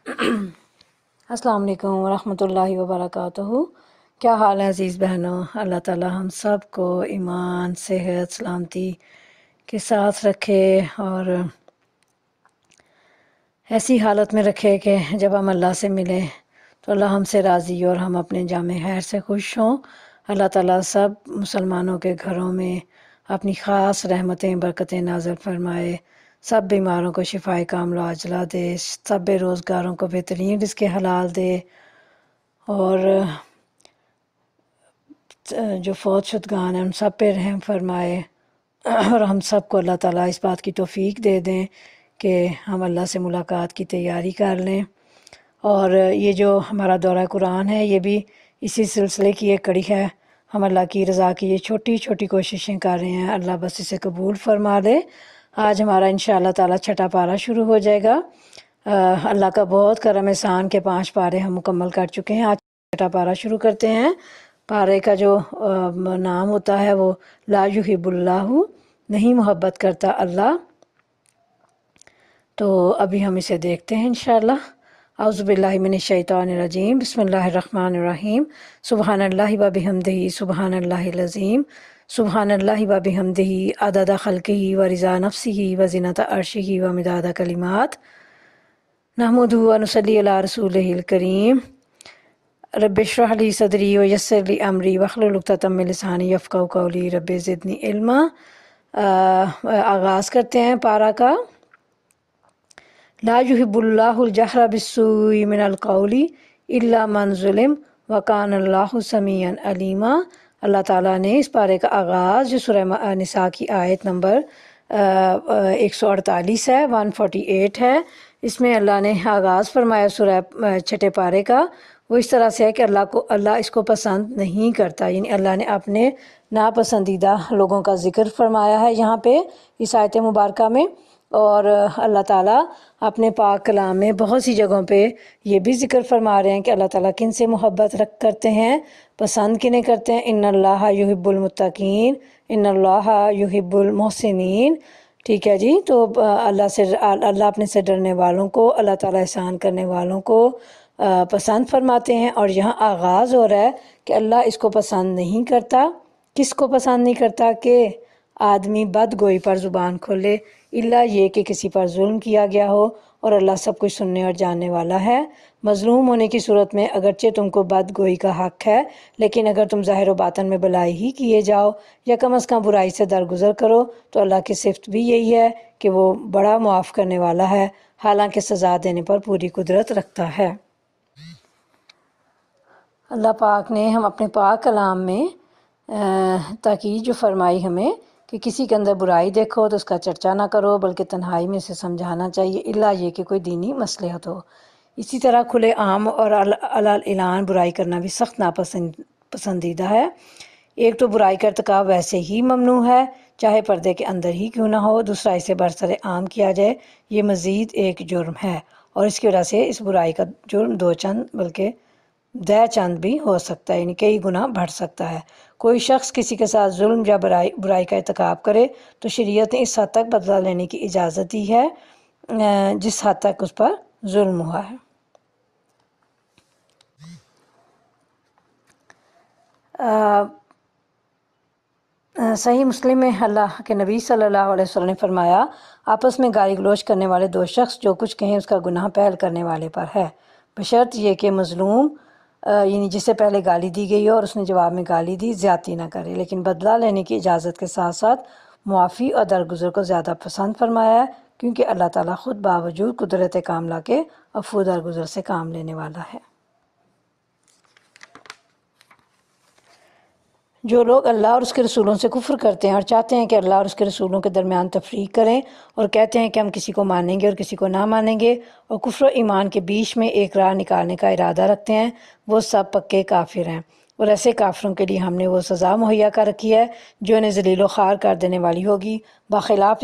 السلام علیکم ورحمۃ اللہ وبرکاتہ۔ کیا حال ہے عزیز بہنوں؟ اللہ تعالی ہم سب کو ایمان، صحت، سلامتی کے ساتھ رکھے اور ایسی حالت میں رکھے کہ جب ہم اللہ سے ملیں تو اللہ ہم سے راضی اور ہم اپنے جامع خیر سے خوش ہوں۔ اللہ تعالیٰ سب مسلمانوں کے گھروں میں اپنی خاص رحمتیں برکتیں نازل فرمائے، سب بیماروں کو شفائے کامل و عاجلہ دے، سب بے روزگاروں کو بہترین رزق حلال دے، اور جو فوت شدگان ہیں ان سب پہ رحم فرمائے، اور ہم سب کو اللہ تعالیٰ اس بات کی توفیق دے دیں کہ ہم اللہ سے ملاقات کی تیاری کر لیں۔ اور یہ جو ہمارا دورہ قرآن ہے یہ بھی اسی سلسلے کی ایک کڑی ہے۔ ہم اللہ کی رضا کی یہ چھوٹی چھوٹی کوششیں کر رہے ہیں، اللہ بس اسے قبول فرما لے۔ آج ہمارا انشاءاللہ تعالیٰ چھٹا پارہ شروع ہو جائے گا۔ اللہ کا بہت کرم احسان کے 5 پارے ہم مکمل کر چکے ہیں۔ آج چھٹا پارہ شروع کرتے ہیں۔ پارے کا جو نام ہوتا ہے وہ لا یحب اللہ، نہیں محبت کرتا اللہ۔ تو ابھی ہم اسے دیکھتے ہیں انشاءاللہ۔ اعوذ باللہ من الشیطان الرجیم، بسم اللہ الرحمن الرحیم۔ سبحان اللہ و بحمدہ، سبحان اللہ العظیم، سبحان اللہ و بحمدہ، عدد خلقہ و رضا نفسہ و زینت عرشہ و مداد کلمات، نحمدہ و نصلی علی رسولہ الکریم۔ رب اشرح لی صدری و یسر لی امری واحلل عقدۃ من لسانی یفقہوا قولی، رب زدنی علما۔ آغاز کرتے ہیں پارہ کا۔ لا یحب اللہ الجہر بالسوء من القول الا من ظلم وکان اللہ سمیعا علیما۔ اللہ تعالیٰ نے اس پارے کا آغاز جو سورہ نساء کی آیت نمبر 148 ہے، 148 ہے، اس میں اللہ نے آغاز فرمایا سورہ چھٹے پارے کا، وہ اس طرح سے ہے کہ اللہ اس کو پسند نہیں کرتا، یعنی اللہ نے اپنے ناپسندیدہ لوگوں کا ذکر فرمایا ہے یہاں پہ اس آیت مبارکہ میں۔ اور اللہ تعالیٰ اپنے پاک کلام میں بہت سی جگہوں پہ یہ بھی ذکر فرما رہے ہیں کہ اللہ تعالیٰ کن سے محبت کرتے ہیں، پسند کنہیں کرتے ہیں۔ ان اللہ یحب المتقین، ان اللہ یحب المحسنین۔ ٹھیک ہے جی، تو اللہ اپنے سے ڈرنے والوں کو، اللہ تعالیٰ احسان کرنے والوں کو پسند فرماتے ہیں۔ اور یہاں آغاز ہو رہا ہے کہ اللہ اس کو پسند نہیں کرتا۔ کس کو پسند نہیں کرتا؟ کہ آدمی بد گوئی پر زبان کھولے، الا یہ کہ کسی پر ظلم کیا گیا ہو، اور اللہ سب کچھ سننے اور جاننے والا ہے۔ مظلوم ہونے کی صورت میں اگرچہ تم کو بد گوئی کا حق ہے، لیکن اگر تم ظاہر و باطن میں بھلائی ہی کیے جاؤ یا کم از کم برائی سے درگزر کرو تو اللہ کی صفت بھی یہی ہے کہ وہ بڑا معاف کرنے والا ہے، حالانکہ سزا دینے پر پوری قدرت رکھتا ہے۔ اللہ پاک نے ہم اپنے پاک کلام میں تاکید جو فرمائی ہمیں کہ کسی کے اندر برائی دیکھو تو اس کا چرچا نہ کرو، بلکہ تنہائی میں سے سمجھانا چاہیے، الا یہ کہ کوئی دینی مصلحت ہو۔ اسی طرح کھلے عام اور اعلان برائی کرنا بھی سخت پسندیدہ ہے۔ ایک تو برائی کا ارتکاب ویسے ہی ممنوع ہے، چاہے پردے کے اندر ہی کیوں نہ ہو، دوسرا اسے برسر عام کیا جائے، یہ مزید ایک جرم ہے، اور اس کی وجہ سے اس برائی کا جرم 2 چند بلکہ 10 چند بھی ہو سکتا ہے، یعنی کئی گنا بڑھ سکتا ہے۔ کوئی شخص کسی کے ساتھ ظلم یا برائی کا ارتکاب کرے تو شریعت نے اس حد تک بدلہ لینے کی اجازت دی ہے جس حد تک اس پر ظلم ہوا ہے۔ صحیح مسلم میں اللہ کے نبی صلی اللہ علیہ وسلم نے فرمایا، آپس میں گالی گلوچ کرنے والے 2 شخص جو کچھ کہیں اس کا گناہ پہل کرنے والے پر ہے، بشرط یہ کہ مظلوم یعنی جسے پہلے گالی دی گئی ہو اور اس نے جواب میں گالی دی زیادتی نہ کرے، لیکن بدلہ لینے کی اجازت کے ساتھ ساتھ معافی اور درگزر کو زیادہ پسند فرمایا ہے، کیونکہ اللہ تعالیٰ خود باوجود قدرت کاملہ کے عفو درگزر سے کام لینے والا ہے۔ جو لوگ اللہ اور اس کے رسولوں سے کفر کرتے ہیں اور چاہتے ہیں کہ اللہ اور اس کے رسولوں کے درمیان تفریق کریں، اور کہتے ہیں کہ ہم کسی کو مانیں گے اور کسی کو نہ مانیں گے، اور کفر و ایمان کے بیچ میں ایک راہ نکالنے کا ارادہ رکھتے ہیں، وہ سب پکے کافر ہیں، اور ایسے کافروں کے لیے ہم نے وہ سزا مہیا کر رکھی ہے جو انہیں ذلیل و خوار کر دینے والی ہوگی۔ بخلاف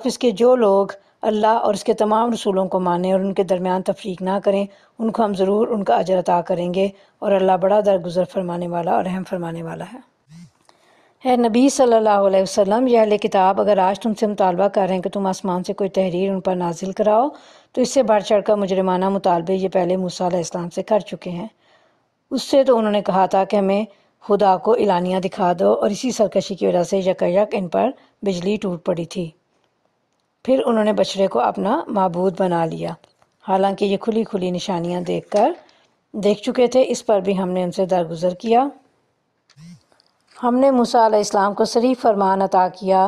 اس کے جو لوگ اللہ اور اس کے تمام رسولوں کو مانیں اور ان کے درمیان تفریق نہ کریں، ان کو ہم ضرور ان کا اجر عطا کریں گے، اور اللہ بڑا درگزر فرمانے والا اور رحم فرمانے والا ہے۔ ہے نبی صلی اللہ علیہ وسلم، یہ اہل کتاب اگر آج تم سے مطالبہ کر رہے ہیں کہ تم آسمان سے کوئی تحریر ان پر نازل کراؤ تو اس سے بڑھ چڑھ کر مجرمانہ مطالبے یہ پہلے موسیٰ علیہ السلام سے کر چکے ہیں۔ اس سے تو انہوں نے کہا تھا کہ ہمیں خدا کو اعلانیہ دکھا دو، اور اسی سرکشی کی وجہ سے یک ان پر بجلی ٹوٹ پڑی تھی۔ پھر انہوں نے بچڑے کو اپنا معبود بنا لیا، حالانکہ یہ کھلی کھلی نشانیاں دیکھ چکے تھے۔ اس پر بھی ہم نے ان سے درگزر کیا۔ ہم نے موسیٰ علیہ السلام کو صریح فرمان عطا کیا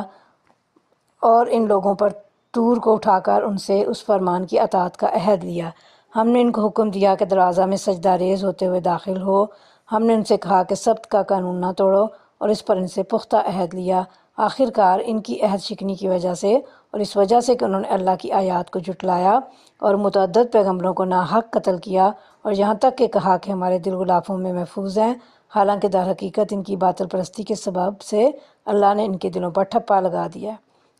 اور ان لوگوں پر طور کو اٹھا کر ان سے اس فرمان کی اطاعت کا عہد لیا۔ ہم نے ان کو حکم دیا کہ دروازہ میں سجدہ ریز ہوتے ہوئے داخل ہو۔ ہم نے ان سے کہا کہ سبت کا قانون نہ توڑو، اور اس پر ان سے پختہ عہد لیا۔ آخر کار ان کی عہد شکنی کی وجہ سے اور اس وجہ سے کہ انہوں نے اللہ کی آیات کو جھٹلایا اور متعدد پیغمبروں کو ناحق قتل کیا، اور یہاں تک کہ کہا کہ ہمارے دل غلافوں میں محفوظ ہیں، حالانکہ در حقیقت ان کی باطل پرستی کے سبب سے اللہ نے ان کے دلوں پر ٹھپا لگا دیا،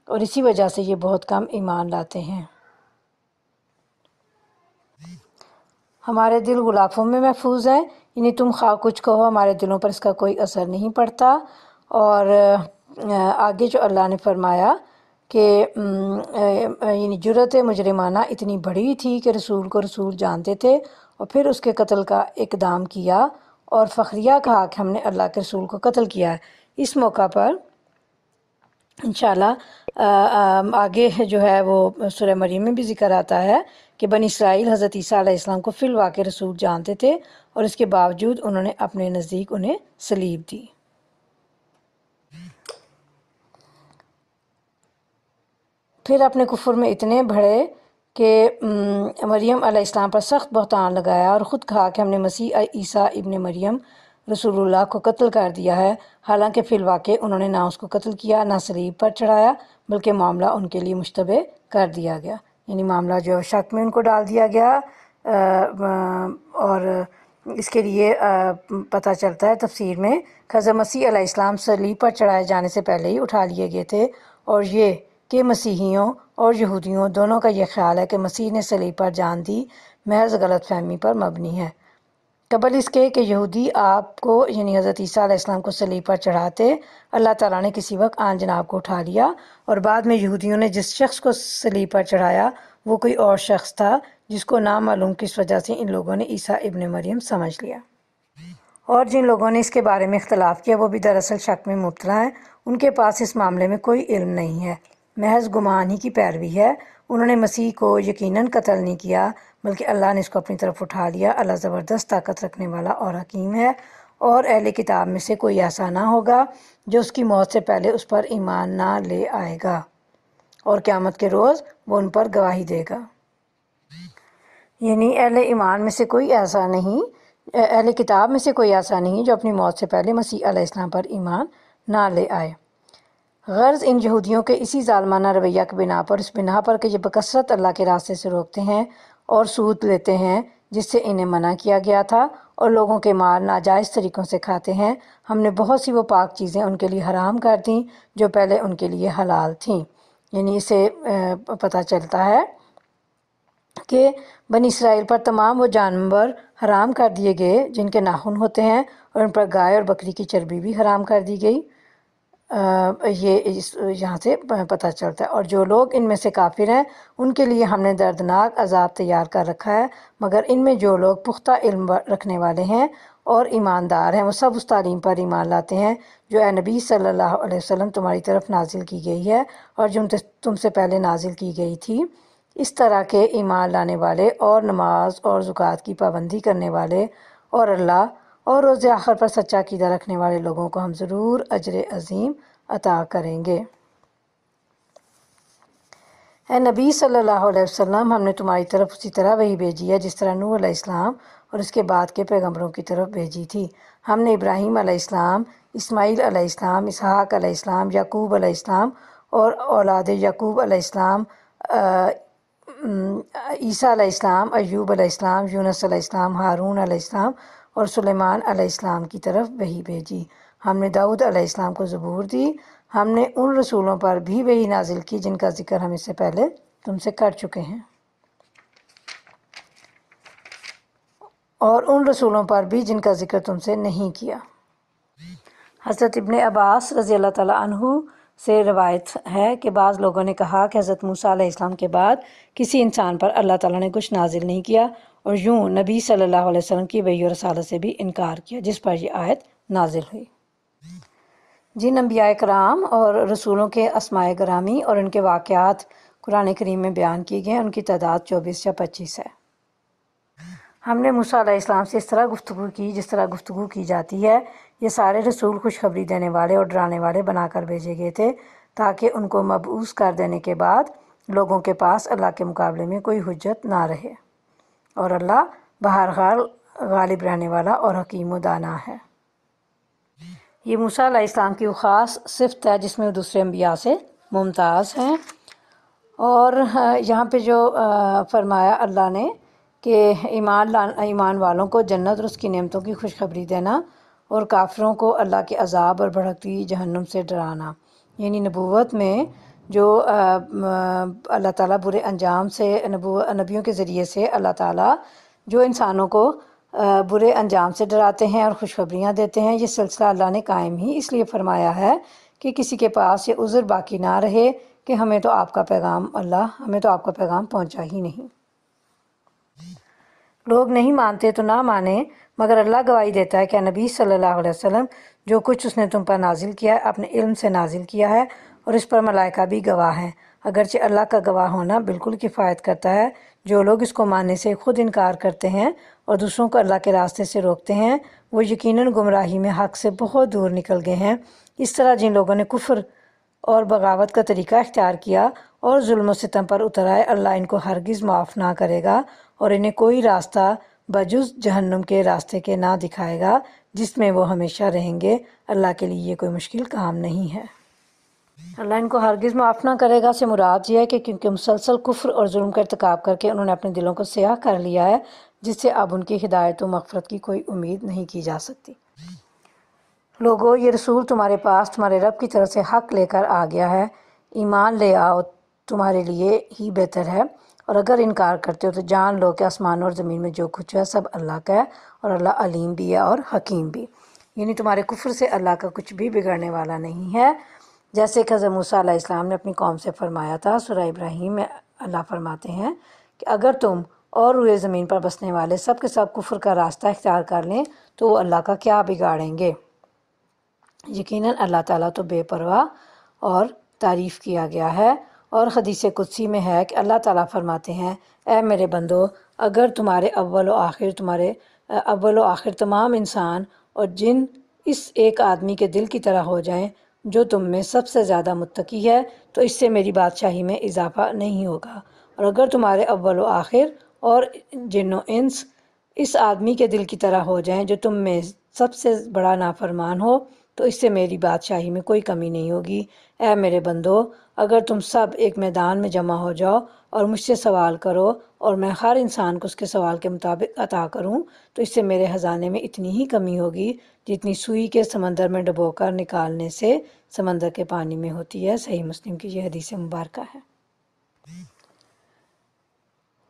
اور اسی وجہ سے یہ بہت کم ایمان لاتے ہیں۔ ہمارے دل غلافوں میں محفوظ ہیں، یعنی تم خواہ کچھ کہو ہمارے دلوں پر اس کا کوئی اثر نہیں پڑتا۔ اور آگے جو اللہ نے فرمایا کہ یعنی جرأت مجرمانہ اتنی بڑی تھی کہ رسول کو رسول جانتے تھے اور پھر اس کے قتل کا اقدام کیا اور فخریہ کہا کہ ہم نے اللہ کے رسول کو قتل کیا ہے۔ اس موقع پر انشاءاللہ آگے جو ہے وہ سورہ مریم میں بھی ذکر آتا ہے کہ بنی اسرائیل حضرت عیسیٰ علیہ السلام کو فی الواقع رسول جانتے تھے، اور اس کے باوجود انہوں نے اپنے نزدیک انہیں صلیب دی۔ پھر اپنے کفر میں اتنے بڑھے کہ مریم علیہ السلام پر سخت بہتان لگایا اور خود کہا کہ ہم نے مسیح عیسیٰ ابن مریم رسول اللہ کو قتل کر دیا ہے، حالانکہ فی الواقع انہوں نے نہ اس کو قتل کیا نہ صلیب پر چڑھایا، بلکہ معاملہ ان کے لیے مشتبہ کر دیا گیا، یعنی معاملہ جو شک میں ان کو ڈال دیا گیا۔ اور اس کے لیے پتہ چلتا ہے تفسیر میں کہ حضرت مسیح علیہ السلام صلیب پر چڑھائے جانے سے پہلے ہی اٹھا لیے گئے تھے، اور یہ کہ مسیحیوں اور یہودیوں دونوں کا یہ خیال ہے کہ مسیح نے صلیب پر جان دی محض غلط فہمی پر مبنی ہے۔ قبل اس کے کہ یہودی آپ کو یعنی حضرت عیسیٰ علیہ السلام کو صلیب پر چڑھاتے، اللہ تعالیٰ نے کسی وقت آن جناب کو اٹھا لیا، اور بعد میں یہودیوں نے جس شخص کو صلیب پر چڑھایا وہ کوئی اور شخص تھا جس کو نامعلوم کس وجہ سے ان لوگوں نے عیسیٰ ابن مریم سمجھ لیا، اور جن لوگوں نے اس کے بارے میں اختلاف کیا وہ بھی دراصل شک میں مبتلا ہیں، ان کے پاس اس معاملے میں کوئی علم نہیں ہے، محض گمان ہی کی پیروی ہے۔ انہوں نے مسیح کو یقیناً قتل نہیں کیا بلکہ اللہ نے اس کو اپنی طرف اٹھا لیا۔ اللہ زبردست طاقت رکھنے والا اور حکیم ہے، اور اہل کتاب میں سے کوئی ایسا نہ ہوگا جو اس کی موت سے پہلے اس پر ایمان نہ لے آئے گا، اور قیامت کے روز وہ ان پر گواہی دے گا۔ یعنی اہل کتاب میں سے کوئی ایسا نہیں جو اپنی موت سے پہلے مسیح علیہ السلام پر ایمان نہ لے آئے۔ غرض ان یہودیوں کے اسی ظالمانہ رویہ کی بنا پر، اس بنا پر کہ یہ بکثرت اللہ کے راستے سے روکتے ہیں اور سود لیتے ہیں جس سے انہیں منع کیا گیا تھا، اور لوگوں کے مال ناجائز طریقوں سے کھاتے ہیں، ہم نے بہت سی وہ پاک چیزیں ان کے لیے حرام کر دیں جو پہلے ان کے لیے حلال تھیں۔ یعنی اسے پتہ چلتا ہے کہ بنی اسرائیل پر تمام وہ جانور حرام کر دیے گئے جن کے ناخن ہوتے ہیں، اور ان پر گائے اور بکری کی چربی بھی حرام کر دی گئی۔ یہاں سے پتہ چلتا ہے، اور جو لوگ ان میں سے کافر ہیں ان کے لیے ہم نے دردناک عذاب تیار کر رکھا ہے، مگر ان میں جو لوگ پختہ علم رکھنے والے ہیں اور ایماندار ہیں وہ سب اس تعلیم پر ایمان لاتے ہیں جو اے نبی صلی اللہ علیہ وسلم تمہاری طرف نازل کی گئی ہے اور جو تم سے پہلے نازل کی گئی تھی۔ اس طرح کے ایمان لانے والے اور نماز اور زکوٰۃ کی پابندی کرنے والے اور اللہ اور روز آخر پر سچا عقیدہ رکھنے والے لوگوں کو ہم ضرور اجر عظیم عطا کریں گے۔ اے نبی صلی اللہ علیہ وسلم، ہم نے تمہاری طرف اسی طرح وحی بھیجی ہے جس طرح نوح علیہ السلام اور اس کے بعد کے پیغمبروں کی طرف بھیجی تھی۔ ہم نے ابراہیم علیہ السلام، اسماعیل علیہ السلام، اسحاق علیہ السلام، یعقوب علیہ السلام اور اولاد یعقوب علیہ السلام، عیسیٰ علیہ السلام، ایوب علیہ السلام، یونس علیہ السلام، ہارون علیہ السلام اور سلیمان علیہ السلام کی طرف وحی بھیجی۔ ہم نے داؤد علیہ السلام کو زبور دی۔ ہم نے ان رسولوں پر بھی وحی نازل کی جن کا ذکر ہم اس سے پہلے تم سے کر چکے ہیں، اور ان رسولوں پر بھی جن کا ذکر تم سے نہیں کیا۔ حضرت ابن عباس رضی اللہ تعالیٰ عنہ سے روایت ہے کہ بعض لوگوں نے کہا کہ حضرت موسیٰ علیہ السلام کے بعد کسی انسان پر اللہ تعالیٰ نے کچھ نازل نہیں کیا، اور یوں نبی صلی اللہ علیہ وسلم کی وحی و رسالت سے بھی انکار کیا، جس پر یہ آیت نازل ہوئی۔ جن انبیاء کرام اور رسولوں کے اسماء گرامی اور ان کے واقعات قرآن کریم میں بیان کیے گئے ہیں، ان کی تعداد 24 یا 25 ہے۔ ہم نے موسیٰ علیہ السلام سے اس طرح گفتگو کی جس طرح گفتگو کی جاتی ہے۔ یہ سارے رسول خوشخبری دینے والے اور ڈرانے والے بنا کر بھیجے گئے تھے تاکہ ان کو مبعوث کر دینے کے بعد لوگوں کے پاس اللہ کے مقابلے میں کوئی حجت نہ رہے، اور اللہ بہرحال غالب رہنے والا اور حکیم و دانا ہے۔ یہ موسیٰ علیہ السلام کی وہ خاص صفت ہے جس میں وہ دوسرے انبیاء سے ممتاز ہیں۔ اور یہاں پہ جو فرمایا اللہ نے کہ ایمان والوں کو جنت اور اس کی نعمتوں کی خوشخبری دینا، اور کافروں کو اللہ کے عذاب اور بھڑکتی جہنم سے ڈرانا، یعنی نبوت میں جو اللہ تعالیٰ برے انجام سے نبیوں کے ذریعے سے اللہ تعالیٰ جو انسانوں کو برے انجام سے ڈراتے ہیں اور خوشخبریاں دیتے ہیں، یہ سلسلہ اللہ نے قائم ہی اس لیے فرمایا ہے کہ کسی کے پاس یہ عذر باقی نہ رہے کہ ہمیں تو آپ کا پیغام پہنچا ہی نہیں۔ لوگ نہیں مانتے تو نہ مانیں، مگر اللہ گواہی دیتا ہے کہ نبی صلی اللہ علیہ وسلم جو کچھ اس نے تم پر نازل کیا ہے اپنے علم سے نازل کیا ہے، اور اس پر ملائکہ بھی گواہ ہیں، اگرچہ اللہ کا گواہ ہونا بالکل کفایت کرتا ہے۔ جو لوگ اس کو ماننے سے خود انکار کرتے ہیں اور دوسروں کو اللہ کے راستے سے روکتے ہیں، وہ یقیناً گمراہی میں حق سے بہت دور نکل گئے ہیں۔ اس طرح جن لوگوں نے کفر اور بغاوت کا طریقہ اختیار کیا اور ظلم و ستم پر اتر آئے، اللہ ان کو ہرگز معاف نہ کرے گا اور انہیں کوئی راستہ بجز جہنم کے راستے کے نہ دکھائے گا جس میں وہ ہمیشہ رہیں گے۔ اللہ کے لیے یہ کوئی مشکل کام نہیں ہے۔ اللہ ان کو ہرگز معاف نہ کرے گا سے مراد یہ ہے کہ کیونکہ مسلسل کفر اور ظلم کا ارتکاب کر کے انہوں نے اپنے دلوں کو سیاہ کر لیا ہے، جس سے اب ان کی ہدایت و مغفرت کی کوئی امید نہیں کی جا سکتی۔ لوگو، یہ رسول تمہارے پاس تمہارے رب کی طرف سے حق لے کر آ گیا ہے، ایمان لے آؤ، تمہارے لیے ہی بہتر ہے، اور اگر انکار کرتے ہو تو جان لو کہ آسمان اور زمین میں جو کچھ ہے سب اللہ کا ہے، اور اللہ علیم بھی ہے اور حکیم بھی، یعنی تمہارے کفر سے اللہ کا کچھ بھی بگڑنے والا نہیں ہے۔ جیسے کہ حضرت موسیٰ علیہ السلام نے اپنی قوم سے فرمایا تھا، سورہ ابراہیم میں اللہ فرماتے ہیں کہ اگر تم اور روئے زمین پر بسنے والے سب کے سب کفر کا راستہ اختیار کر لیں تو وہ اللہ کا کیا بگاڑیں گے؟ یقیناً اللہ تعالیٰ تو بے پرواہ اور تعریف کیا گیا ہے۔ اور حدیث قدسی میں ہے کہ اللہ تعالیٰ فرماتے ہیں، اے میرے بندو، اگر تمہارے اول و آخر تمام انسان اور جن اس ایک آدمی کے دل کی طرح ہو جائیں جو تم میں سب سے زیادہ متقی ہے تو اس سے میری بادشاہی میں اضافہ نہیں ہوگا، اور اگر تمہارے اول و آخر اور جن و انس اس آدمی کے دل کی طرح ہو جائیں جو تم میں سب سے بڑا نافرمان ہو تو اس سے میری بادشاہی میں کوئی کمی نہیں ہوگی۔ اے میرے بندو، اگر تم سب ایک میدان میں جمع ہو جاؤ اور مجھ سے سوال کرو اور میں ہر انسان کو اس کے سوال کے مطابق عطا کروں تو اس سے میرے خزانے میں اتنی ہی کمی ہوگی جتنی سوئی کے سمندر میں ڈبو کر نکالنے سے سمندر کے پانی میں ہوتی ہے۔ صحیح مسلم کی یہ حدیث مبارکہ ہے۔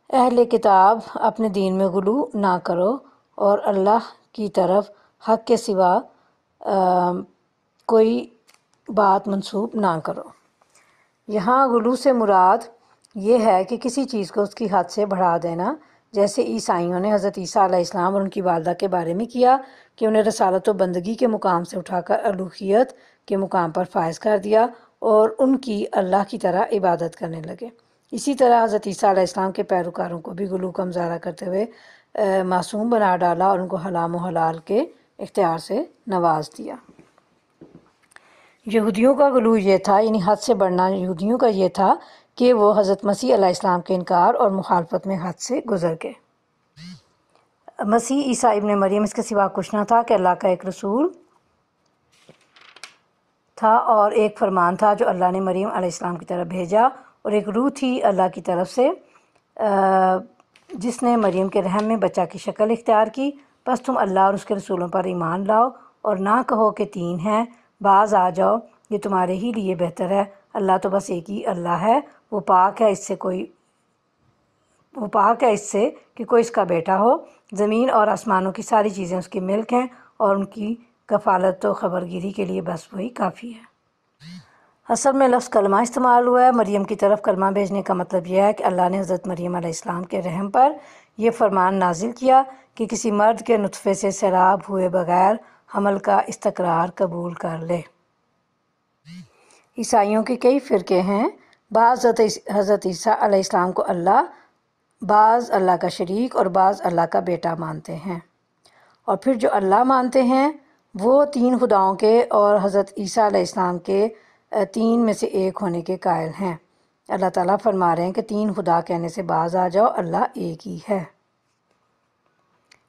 اہل کتاب، اپنے دین میں غلو نہ کرو اور اللہ کی طرف حق کے سوا کوئی بات منسوب نہ کرو۔ یہاں غلو سے مراد یہ ہے کہ کسی چیز کو اس کی حد سے بڑھا دینا، جیسے عیسائیوں نے حضرت عیسیٰ علیہ السلام اور ان کی والدہ کے بارے میں کیا کہ انہیں رسالت و بندگی کے مقام سے اٹھا کر الوہیت کے مقام پر فائز کر دیا اور ان کی اللہ کی طرح عبادت کرنے لگے۔ اسی طرح حضرت عیسیٰ علیہ السلام کے پیروکاروں کو بھی غلو کا مظاہرہ کرتے ہوئے معصوم بنا ڈالا اور ان کو حرام و حلال کے اختیار سے نواز دیا۔ یہودیوں کا غلو یہ تھا، یعنی حد سے بڑھنا یہودیوں کا یہ تھا کہ وہ حضرت مسیح علیہ السلام کے انکار اور مخالفت میں حد سے گزر گئے۔ مسیح عیسیٰ ابن مریم اس کے سوا کچھ نہ تھا کہ اللہ کا ایک رسول تھا اور ایک فرمان تھا جو اللہ نے مریم علیہ السلام کی طرف بھیجا، اور ایک روح تھی اللہ کی طرف سے جس نے مریم کے رحم میں بچہ کی شکل اختیار کی۔ بس تم اللہ اور اس کے رسولوں پر ایمان لاؤ اور نہ کہو کہ تین ہیں، باز آ جاؤ، یہ تمہارے ہی لیے بہتر ہے۔ اللہ تو بس ایک ہی اللہ ہے، وہ پاک ہے اس سے کہ کوئی اس کا بیٹا ہو۔ زمین اور آسمانوں کی ساری چیزیں اس کی ملک ہیں اور ان کی کفالت و خبرگیری کے لیے بس وہی کافی ہے۔ اصل میں لفظ کلمہ استعمال ہوا ہے۔ مریم کی طرف کلمہ بھیجنے کا مطلب یہ ہے کہ اللہ نے حضرت مریم علیہ السلام کے رحم پر یہ فرمان نازل کیا کہ کسی مرد کے نطفے سے سیراب ہوئے بغیر حمل کا استقرار قبول کر لے۔ عیسائیوں کے کئی فرقے ہیں۔ بعض حضرت عیسیٰ علیہ السلام کو اللہ، بعض اللہ کا شریک اور بعض اللہ کا بیٹا مانتے ہیں، اور پھر جو اللہ مانتے ہیں وہ تین خداؤں کے اور حضرت عیسیٰ علیہ السلام کے تین میں سے ایک ہونے کے قائل ہیں۔ اللہ تعالیٰ فرما رہے ہیں کہ تین خدا کہنے سے باز آ جاؤ، اللہ ایک ہی ہے۔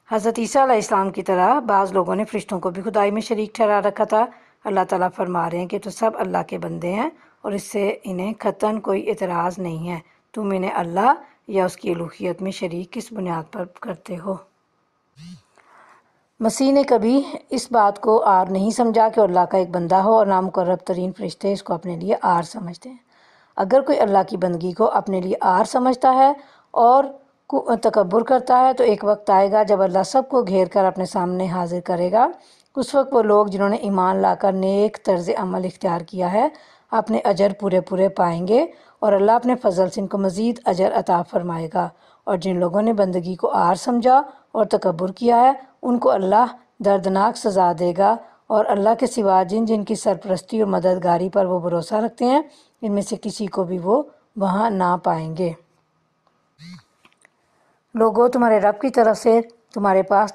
حضرت عیسیٰ علیہ السلام کی طرح بعض لوگوں نے فرشتوں کو بھی خدائی میں شریک ٹھہرا رکھا تھا۔ اللہ تعالیٰ فرما رہے ہیں کہ تو سب اللہ کے بندے ہیں اور اس سے انہیں قطعاً کوئی اعتراض نہیں ہے۔ تم انہیں اللہ یا اس کی الوہیت میں شریک کس بنیاد پر کرتے ہو؟ مسیح نے کبھی اس بات کو عار نہیں سمجھا کہ اللہ کا ایک بندہ ہو، اور نامقرب ترین فرشتے اس کو اپنے لیے عار سمجھتے ہیں۔ اگر کوئی اللہ کی بندگی کو اپنے لیے عار سمجھتا ہے اور تکبر کرتا ہے تو ایک وقت آئے گا جب اللہ سب کو گھیر کر اپنے سامنے حاضر کرے گا۔ اس وقت وہ لوگ جنہوں نے ایمان لا کر نیک طرز عمل اختیار کیا ہے اپنے اجر پورے پائیں گے، اور اللہ اپنے فضل سے ان کو مزید اجر عطا فرمائے گا۔ اور جن لوگوں نے بندگی کو عار سمجھا اور تکبر کیا ہے ان کو اللہ دردناک سزا دے گا، اور اللہ کے سوا جن جن کی سرپرستی اور مددگاری پر وہ بھروسہ رکھتے ہیں ان میں سے کسی کو بھی وہ وہاں نہ پائیں گے۔ لوگوں، تمہارے رب کی طرف سے تمہارے پاس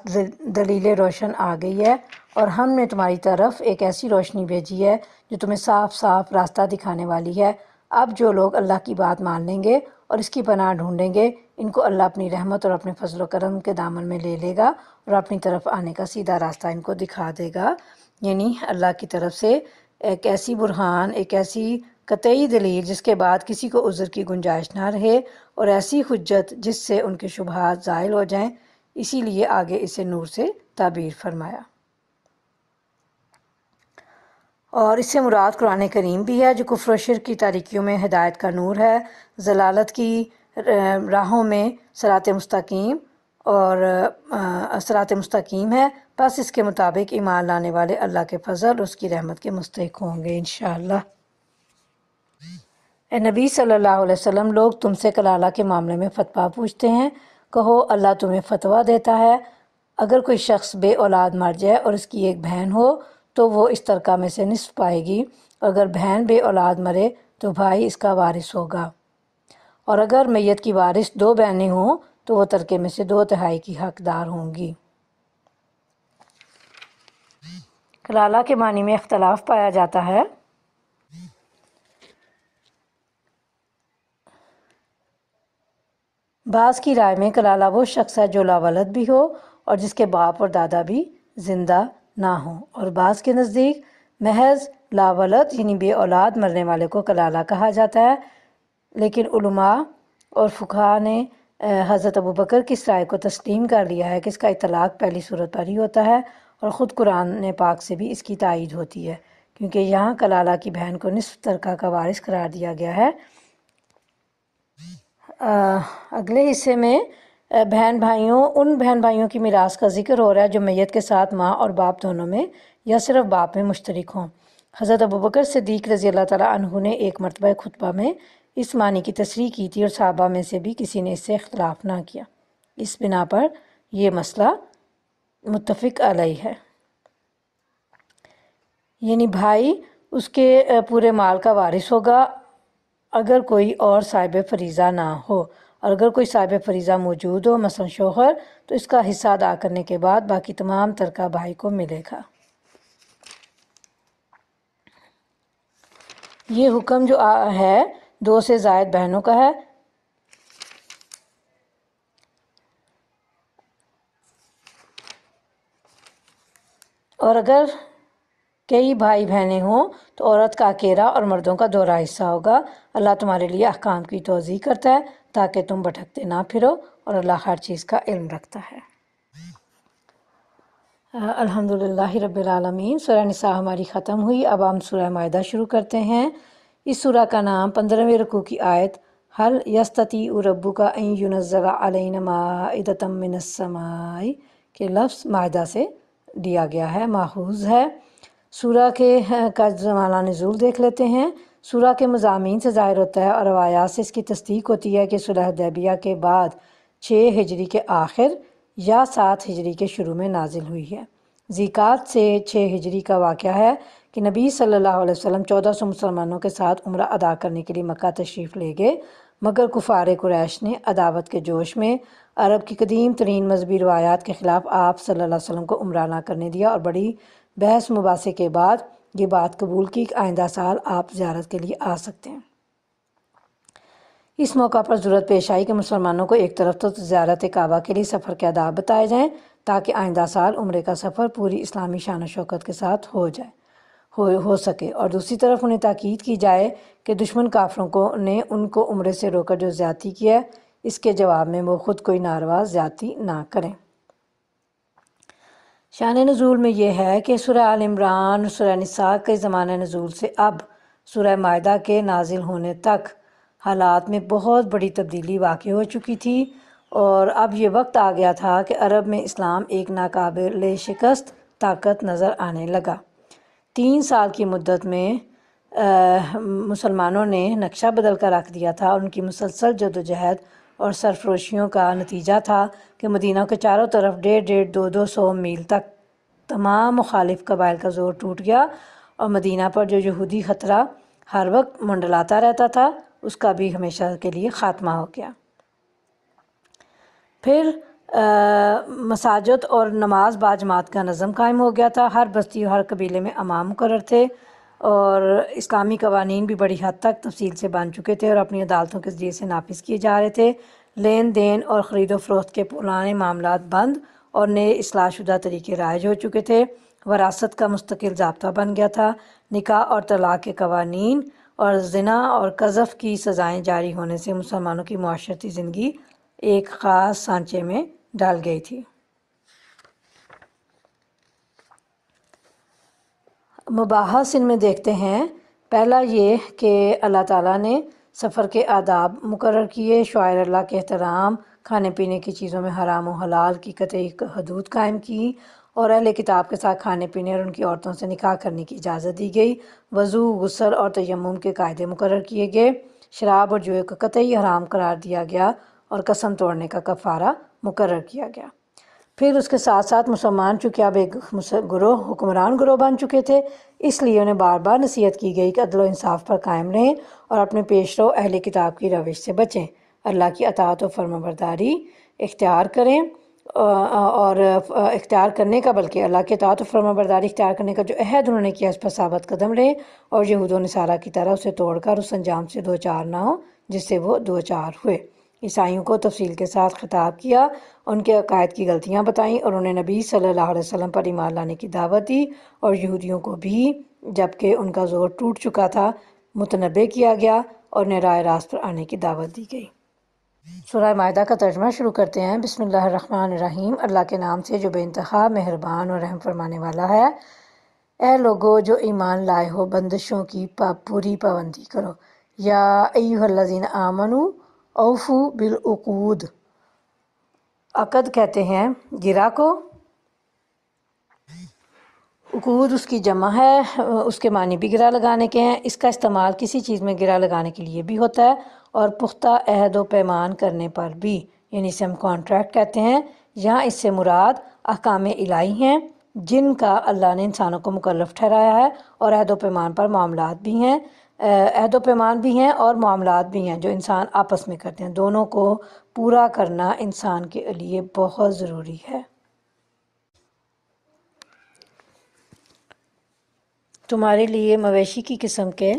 دلیل روشن آ گئی ہے، اور ہم نے تمہاری طرف ایک ایسی روشنی بھیجی ہے جو تمہیں صاف صاف راستہ دکھانے والی ہے۔ اب جو لوگ اللہ کی بات مان لیں گے اور اس کی پناہ ڈھونڈیں گے ان کو اللہ اپنی رحمت اور اپنے فضل و کرم کے دامن میں لے لے گا اور اپنی طرف آنے کا سیدھا راستہ ان کو دکھا دے گا۔ یعنی اللہ کی طرف سے ایک ایسی برہان، ایک ایسی قطعی دلیل جس کے بعد کسی کو عذر کی گنجائش نہ رہے، اور ایسی حجت جس سے ان کے شبہات زائل ہو جائیں، اسی لیے آگے اسے نور سے تعبیر فرمایا۔ اور اس سے مراد قرآن کریم بھی ہے جو کفر و شرک کی تاریکیوں میں ہدایت کا نور ہے، ضلالت کی راہوں میں صراط مستقیم اور صراط مستقیم ہے۔ بس اس کے مطابق ایمان لانے والے اللہ کے فضل اور اس کی رحمت کے مستحق ہوں گے انشاءاللہ۔ اے نبی صلی اللہ علیہ وسلم، لوگ تم سے کلالہ کے معاملے میں فتویٰ پوچھتے ہیں، کہو اللہ تمہیں فتویٰ دیتا ہے۔ اگر کوئی شخص بے اولاد مر جائے اور اس کی ایک بہن ہو تو وہ اس ترکہ میں سے نصف پائے گی، اور اگر بہن بے اولاد مرے تو بھائی اس کا وارث ہوگا، اور اگر میت کی وارث دو بہنیں ہوں تو وہ ترکے میں سے 2/3 کی حقدار ہوں گی۔ کلالہ کے معنی میں اختلاف پایا جاتا ہے۔ بعض کی رائے میں کلالہ وہ شخص ہے جو لاولد بھی ہو اور جس کے باپ اور دادا بھی زندہ نہ ہوں، اور بعض کے نزدیک محض لاولد یعنی بے اولاد مرنے والے کو کلالہ کہا جاتا ہے۔ لیکن علماء اور فقہاء نے حضرت ابوبکر کی اس رائے کو تسلیم کر لیا ہے کہ اس کا اطلاق پہلی صورت پر ہی ہوتا ہے، اور خود قرآن پاک سے بھی اس کی تائید ہوتی ہے، کیونکہ یہاں کلالہ کی بہن کو نصف ترکہ کا وارث قرار دیا گیا ہے۔ اگلے حصے میں ان بہن بھائیوں کی میراث کا ذکر ہو رہا ہے جو میت کے ساتھ ماں اور باپ دونوں میں یا صرف باپ میں مشترک ہوں۔ حضرت ابوبکر صدیق رضی اللہ تعالیٰ عنہ نے ایک مرتبہ خطبہ میں اس معنی کی تصریح کی تھی، اور صحابہ میں سے بھی کسی نے اس سے اختلاف نہ کیا۔ اس بنا پر یہ مسئلہ متفق علیہ ہے، یعنی بھائی اس کے پورے مال کا وارث ہوگا اگر کوئی اور صاحب فریضہ نہ ہو، اور اگر کوئی صاحب فریضہ موجود ہو مثلا شوہر تو اس کا حصہ ادا کرنے کے بعد باقی تمام ترکہ بھائی کو ملے گا۔ یہ حکم جو ہے 2 سے زائد بہنوں کا ہے، اور اگر کئی بھائی بہنیں ہوں تو عورت کا اکیلا اور مردوں کا دوہرا حصہ ہوگا۔ اللہ تمہارے لیے احکام کی توضیح کرتا ہے تاکہ تم بھٹکتے نہ پھرو، اور اللہ ہر چیز کا علم رکھتا ہے۔ الحمدللہ رب العالمین۔ سورہ نساء ہماری ختم ہوئی، اب ہم سورہ مائدہ شروع کرتے ہیں۔ اس سورہ کا نام 15ویں رکوع کی آیت هل یستطیع ربک ان ینزل علینا مائدۃ من السماء کے لفظ مائدہ سے دیا گیا ہے، ماخوذ ہے۔ سورہ کے کا زمانہ نزول دیکھ لیتے ہیں۔ سورہ کے مضامین سے ظاہر ہوتا ہے اور روایات سے اس کی تصدیق ہوتی ہے کہ صلح حدیبیہ کے بعد 6 ہجری کے آخر یا 7 ہجری کے شروع میں نازل ہوئی ہے۔ ذیقعد سے 6 ہجری کا واقعہ ہے کہ نبی صلی اللہ علیہ وسلم 1400 مسلمانوں کے ساتھ عمرہ ادا کرنے کے لیے مکہ تشریف لے گئے، مگر کفار قریش نے عداوت کے جوش میں عرب کی قدیم ترین مذہبی روایات کے خلاف آپ صلی اللہ علیہ وسلم کو عمرہ نہ کرنے دیا، اور بڑی بحث مباحثے کے بعد یہ بات قبول کی کہ آئندہ سال آپ زیارت کے لیے آ سکتے ہیں۔ اس موقع پر ضرورت پیش آئی کہ مسلمانوں کو ایک طرف تو زیارت کعبہ کے لیے سفر کے آداب بتائے جائیں تاکہ آئندہ سال عمرے کا سفر پوری اسلامی شان و شوکت کے ساتھ ہو سکے، اور دوسری طرف انہیں تاکید کی جائے کہ دشمن کافروں نے ان کو عمرے سے روکر جو زیادتی کی ہے، اس کے جواب میں وہ خود کوئی ناروا زیادتی نہ کریں۔ شان نزول میں یہ ہے کہ سورہ آل عمران، سورہ نساء کے زمانہ نزول سے اب سورہ مائدہ کے نازل ہونے تک حالات میں بہت بڑی تبدیلی واقع ہو چکی تھی، اور اب یہ وقت آ گیا تھا کہ عرب میں اسلام ایک ناقابل شکست طاقت نظر آنے لگا۔ 3 سال کی مدت میں مسلمانوں نے نقشہ بدل کر رکھ دیا تھا، اور ان کی مسلسل جدوجہد اور سرفروشیوں کا نتیجہ تھا کہ مدینہ کے چاروں طرف 150-200 میل تک تمام مخالف قبائل کا زور ٹوٹ گیا، اور مدینہ پر جو یہودی خطرہ ہر وقت منڈلاتا رہتا تھا اس کا بھی ہمیشہ کے لیے خاتمہ ہو گیا۔ پھر مساجد اور نماز باجماعت کا نظم قائم ہو گیا تھا، ہر بستی اور ہر قبیلے میں امام مقرر تھے، اور اسلامی قوانین بھی بڑی حد تک تفصیل سے بن چکے تھے اور اپنی عدالتوں کے ذریعے سے نافذ کیے جا رہے تھے۔ لین دین اور خرید و فروخت کے پرانے معاملات بند اور نئے اصلاح شدہ طریقے رائج ہو چکے تھے، وراثت کا مستقل ضابطہ بن گیا تھا، نکاح اور طلاق کے قوانین اور زنا اور قذف کی سزائیں جاری ہونے سے مسلمانوں کی معاشرتی زندگی ایک خاص سانچے میں ڈال گئی تھی۔ مباحث ان میں دیکھتے ہیں۔ پہلا یہ کہ اللہ تعالیٰ نے سفر کے آداب مقرر کیے، شعائر اللہ کے احترام، کھانے پینے کی چیزوں میں حرام و حلال کی قطعی حدود قائم کی، اور اہل کتاب کے ساتھ کھانے پینے اور ان کی عورتوں سے نکاح کرنے کی اجازت دی گئی۔ وضو، غسل اور تیمم کے قاعدے مقرر کیے گئے، شراب اور جوئے کو قطعی حرام قرار دیا گیا، اور قسم توڑنے کا کفارہ مقرر کیا گیا۔ پھر اس کے ساتھ ساتھ مسلمان چونکہ اب ایک حکمران گروہ بن چکے تھے، اس لیے انہیں بار بار نصیحت کی گئی کہ عدل و انصاف پر قائم رہیں اور اپنے پیش رو اہل کتاب کی روش سے بچیں، اللہ کی اطاعت و فرمانبرداری اختیار کریں، اور اختیار کرنے کا بلکہ اللہ کی اطاعت و فرمانبرداری اختیار کرنے کا جو عہد انہوں نے کیا اس پر ثابت قدم رہیں، اور یہود و نصارہ کی طرح اسے توڑ کر اس انجام سے دوچار نہ ہو جس سے وہ دوچار ہوئے۔ عیسائیوں کو تفصیل کے ساتھ خطاب کیا، ان کے عقائد کی غلطیاں بتائیں، اور انہیں نبی صلی اللہ علیہ وسلم پر ایمان لانے کی دعوت دی، اور یہودیوں کو بھی جبکہ ان کا زور ٹوٹ چکا تھا متنبہ کیا گیا اور انہیں راہ راست پر آنے کی دعوت دی گئی۔ سورہ مائدہ کا ترجمہ شروع کرتے ہیں۔ بسم اللہ الرحمن الرحیم، اللہ کے نام سے جو بے انتہا مہربان اور رحم فرمانے والا ہے۔ اے لوگو جو ایمان لائے ہو، بندشوں کی پوری پابندی کرو۔ یا ایھا الذین آمنوا اوفوا بالعقود، عقد کہتے ہیں گرہ کو، عقود اس کی جمع ہے، اس کے معنی بھی گرہ لگانے کے ہیں۔ اس کا استعمال کسی چیز میں گرہ لگانے کے لیے بھی ہوتا ہے اور پختہ عہد و پیمان کرنے پر بھی، یعنی اسے ہم کانٹریکٹ کہتے ہیں۔ یہاں اس سے مراد احکام الہی ہیں جن کا اللہ نے انسانوں کو مکلف ٹھہرایا ہے، اور عہد و پیمان پر معاملات بھی ہیں، عہد و پیمان بھی ہیں اور معاملات بھی ہیں جو انسان آپس میں کرتے ہیں، دونوں کو پورا کرنا انسان کے لیے بہت ضروری ہے۔ تمہارے لیے مویشی کی قسم کے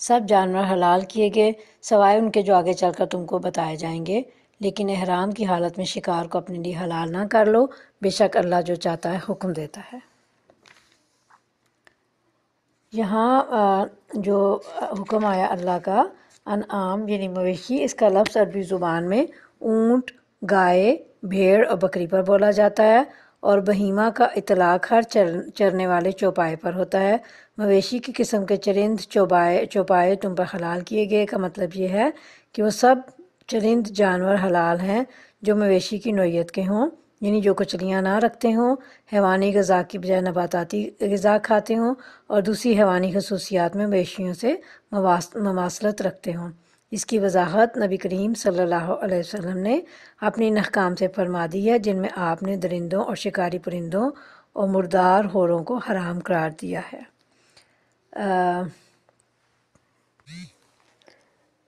سب جانور حلال کیے گئے سوائے ان کے جو آگے چل کر تم کو بتائے جائیں گے، لیکن احرام کی حالت میں شکار کو اپنے لیے حلال نہ کر لو، بے شک اللہ جو چاہتا ہے حکم دیتا ہے۔ یہاں جو حکم آیا اللہ کا، انعام یعنی مویشی، اس کا لفظ عربی زبان میں اونٹ، گائے، بھیڑ اور بکری پر بولا جاتا ہے، اور بہیمہ کا اطلاق ہر چرنے والے چوپائے پر ہوتا ہے۔ مویشی کی قسم کے چرند چوپائے تم پر حلال کیے گئے کا مطلب یہ ہے کہ وہ سب چرند جانور حلال ہیں جو مویشی کی نوعیت کے ہوں، یعنی جو کچلیاں نہ رکھتے ہوں، حیوانی غذا کی بجائے نباتاتی غذا کھاتے ہوں، اور دوسری حیوانی خصوصیات میں مویشیوں سے مماثلت رکھتے ہوں۔ اس کی وضاحت نبی کریم صلی اللہ علیہ وسلم نے اپنی ان احکام سے فرما دی ہے، جن میں آپ نے درندوں اور شکاری پرندوں اور مردار ہوروں کو حرام قرار دیا ہے۔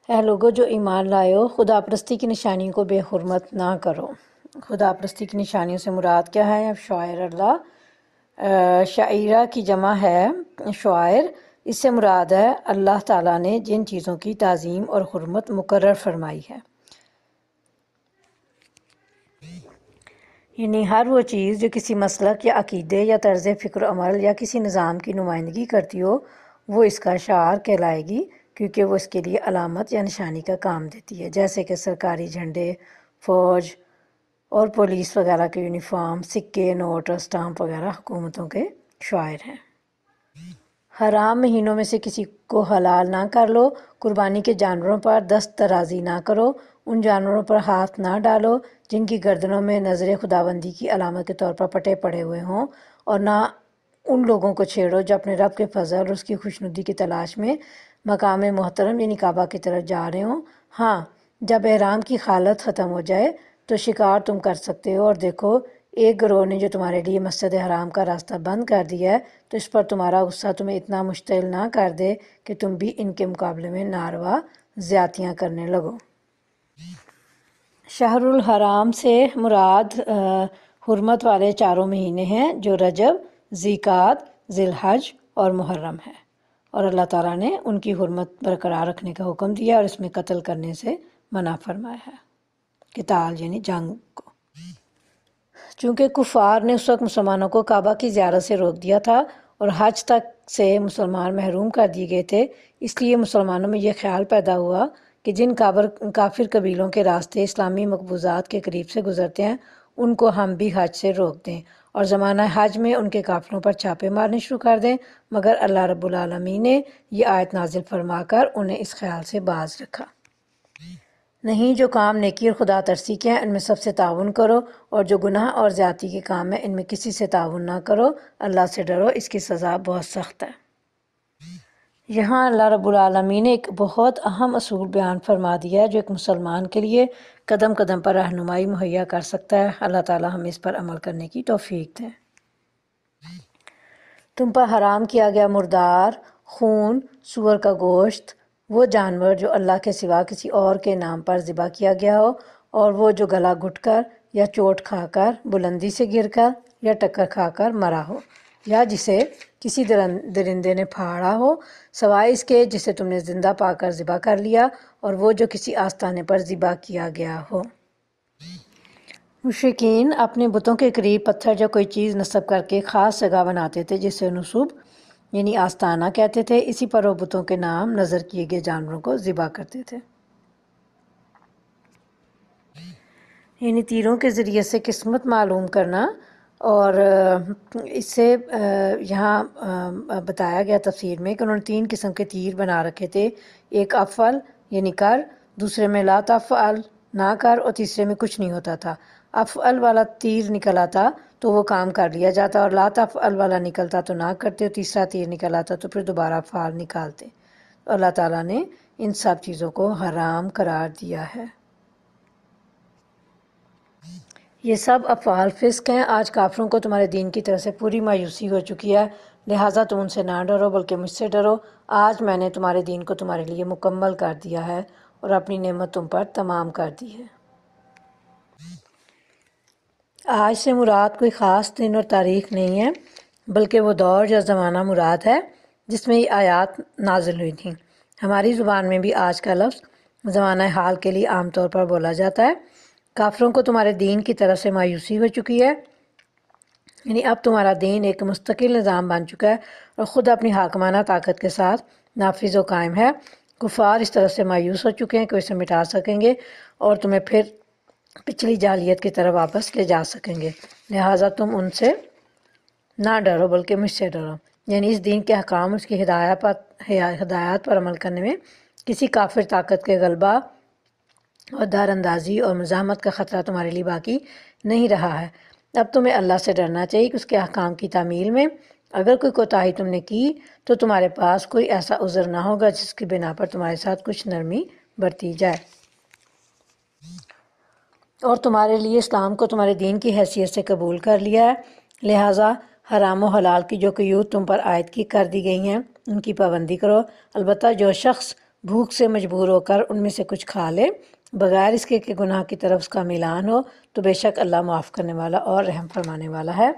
اے لوگو جو ایمان لائے ہو، خدا پرستی کی نشانیوں کو بے حرمت نہ کرو۔ خدا پرستی کی نشانیوں سے مراد کیا ہے؟ اب شعائر اللہ، شعیرہ کی جمع ہے شعائر، اس سے مراد ہے اللہ تعالیٰ نے جن چیزوں کی تعظیم اور حرمت مقرر فرمائی ہے، یعنی ہر وہ چیز جو کسی مسلک یا عقیدے یا طرز فکر و عمل یا کسی نظام کی نمائندگی کرتی ہو، وہ اس کا شعار کہلائے گی، کیونکہ وہ اس کے لیے علامت یا نشانی کا کام دیتی ہے، جیسے کہ سرکاری جھنڈے، فوج اور پولیس وغیرہ کے یونیفارم، سکے، نوٹ اور اسٹامپ وغیرہ حکومتوں کے شعائر ہیں۔ حرام مہینوں میں سے کسی کو حلال نہ کر لو۔ قربانی کے جانوروں پر دست درازی نہ کرو۔ ان جانوروں پر ہاتھ نہ ڈالو جن کی گردنوں میں نظر خداوندی کی علامت کے طور پر پٹے پڑے ہوئے ہوں، اور نہ ان لوگوں کو چھیڑو جو اپنے رب کے فضل اور اس کی خوشنودی کی تلاش میں مقام محترم یعنی کعبہ کی طرف جا رہے ہوں۔ ہاں، جب احرام کی حالت ختم ہو جائے تو شکار تم کر سکتے ہو، اور دیکھو ایک گروہ نے جو تمہارے لیے مسجد حرام کا راستہ بند کر دیا ہے، تو اس پر تمہارا غصہ تمہیں اتنا مشتعل نہ کر دے کہ تم بھی ان کے مقابلے میں ناروا زیادتیاں کرنے لگو۔ شہر الحرام سے مراد حرمت والے چاروں مہینے ہیں جو رجب، ذیقعد، ذی الحج اور محرم ہے، اور اللہ تعالیٰ نے ان کی حرمت برقرار رکھنے کا حکم دیا اور اس میں قتل کرنے سے منع فرمایا ہے، قتال یعنی جنگ کو۔ چونکہ کفار نے اس وقت مسلمانوں کو کعبہ کی زیارت سے روک دیا تھا اور حج تک سے مسلمان محروم کر دیے گئے تھے، اس لیے مسلمانوں میں یہ خیال پیدا ہوا کہ جن کافر قبیلوں کے راستے اسلامی مقبوضات کے قریب سے گزرتے ہیں ان کو ہم بھی حج سے روک دیں اور زمانہ حج میں ان کے قافلوں پر چھاپے مارنے شروع کر دیں، مگر اللہ رب العالمین نے یہ آیت نازل فرما کر انہیں اس خیال سے باز رکھا۔ نہیں، جو کام نیکی اور خدا ترسی کے ہیں ان میں سب سے تعاون کرو، اور جو گناہ اور زیادتی کے کام ہیں ان میں کسی سے تعاون نہ کرو، اللہ سے ڈرو، اس کی سزا بہت سخت ہے۔ یہاں اللہ رب العالمین نے ایک بہت اہم اصول بیان فرما دیا ہے جو ایک مسلمان کے لیے قدم قدم پر رہنمائی مہیا کر سکتا ہے۔ اللہ تعالیٰ ہمیں اس پر عمل کرنے کی توفیق دے۔ تم پر حرام کیا گیا مردار، خون، سور کا گوشت، وہ جانور جو اللہ کے سوا کسی اور کے نام پر ذبح کیا گیا ہو، اور وہ جو گلا گھٹ کر یا چوٹ کھا کر، بلندی سے گر کر یا ٹکر کھا کر مرا ہو، یا جسے کسی درندے نے پھاڑا ہو، سوائے اس کے جسے تم نے زندہ پا کر ذبح کر لیا، اور وہ جو کسی آستانے پر ذبح کیا گیا ہو۔ مشرکین اپنے بتوں کے قریب پتھر یا کوئی چیز نصب کر کے خاص جگہ بناتے تھے جسے نصب یعنی آستانہ کہتے تھے، اسی پر وہ بتوں کے نام نظر کیے گئے جانوروں کو ذبح کرتے تھے۔ یعنی تیروں کے ذریعے سے قسمت معلوم کرنا، اور اس سے یہاں بتایا گیا تفسیر میں کہ انہوں نے 3 قسم کے تیر بنا رکھے تھے، ایک افعل یعنی کر، دوسرے میں لا تفعل نہ کر، اور تیسرے میں کچھ نہیں ہوتا تھا۔ افعل والا تیر نکل آتا تو وہ کام کر لیا جاتا، اور لا تفعل والا نکلتا تو نہ کرتے، اور تیسرا تیر نکل آتا تو پھر دوبارہ فعل نکالتے۔ تو اللہ تعالیٰ نے ان سب چیزوں کو حرام قرار دیا ہے۔ یہ سب افعال فسق ہیں۔ آج کافروں کو تمہارے دین کی طرف سے پوری مایوسی ہو چکی ہے، لہٰذا تم ان سے نہ ڈرو بلکہ مجھ سے ڈرو۔ آج میں نے تمہارے دین کو تمہارے لیے مکمل کر دیا ہے اور اپنی نعمت تم پر تمام کر دی ہے۔ آج سے مراد کوئی خاص دن اور تاریخ نہیں ہے، بلکہ وہ دور یا زمانہ مراد ہے جس میں یہ آیات نازل ہوئی تھیں۔ ہماری زبان میں بھی آج کا لفظ زمانہ حال کے لیے عام طور پر بولا جاتا ہے۔ کافروں کو تمہارے دین کی طرف سے مایوسی ہو چکی ہے، یعنی اب تمہارا دین ایک مستقل نظام بن چکا ہے اور خود اپنی حاکمانہ طاقت کے ساتھ نافذ و قائم ہے۔ کفار اس طرف سے مایوس ہو چکے ہیں کہ وہ اسے مٹا سکیں گے اور تمہیں پھر پچھلی جاہلیت کی طرف واپس لے جا سکیں گے، لہٰذا تم ان سے نہ ڈرو بلکہ مجھ سے ڈرو۔ یعنی اس دین کے احکام، اس کی ہدایات پر عمل کرنے میں کسی کافر طاقت کے غلبہ اور دار اندازی اور مزاحمت کا خطرہ تمہارے لیے باقی نہیں رہا ہے۔ اب تمہیں اللہ سے ڈرنا چاہیے کہ اس کے احکام کی تعمیل میں اگر کوئی کوتاہی تم نے کی تو تمہارے پاس کوئی ایسا عذر نہ ہوگا جس کی بنا پر تمہارے ساتھ کچھ نرمی برتی جائے۔ اور تمہارے لیے اسلام کو تمہارے دین کی حیثیت سے قبول کر لیا ہے، لہٰذا حرام و حلال کی جو قیود تم پر عائد کی کر دی گئی ہیں ان کی پابندی کرو۔ البتہ جو شخص بھوک سے مجبور ہو کر ان میں سے کچھ کھا لے بغیر اس کے کہ گناہ کی طرف اس کا میلان ہو تو بے شک اللہ معاف کرنے والا اور رحم فرمانے والا ہے۔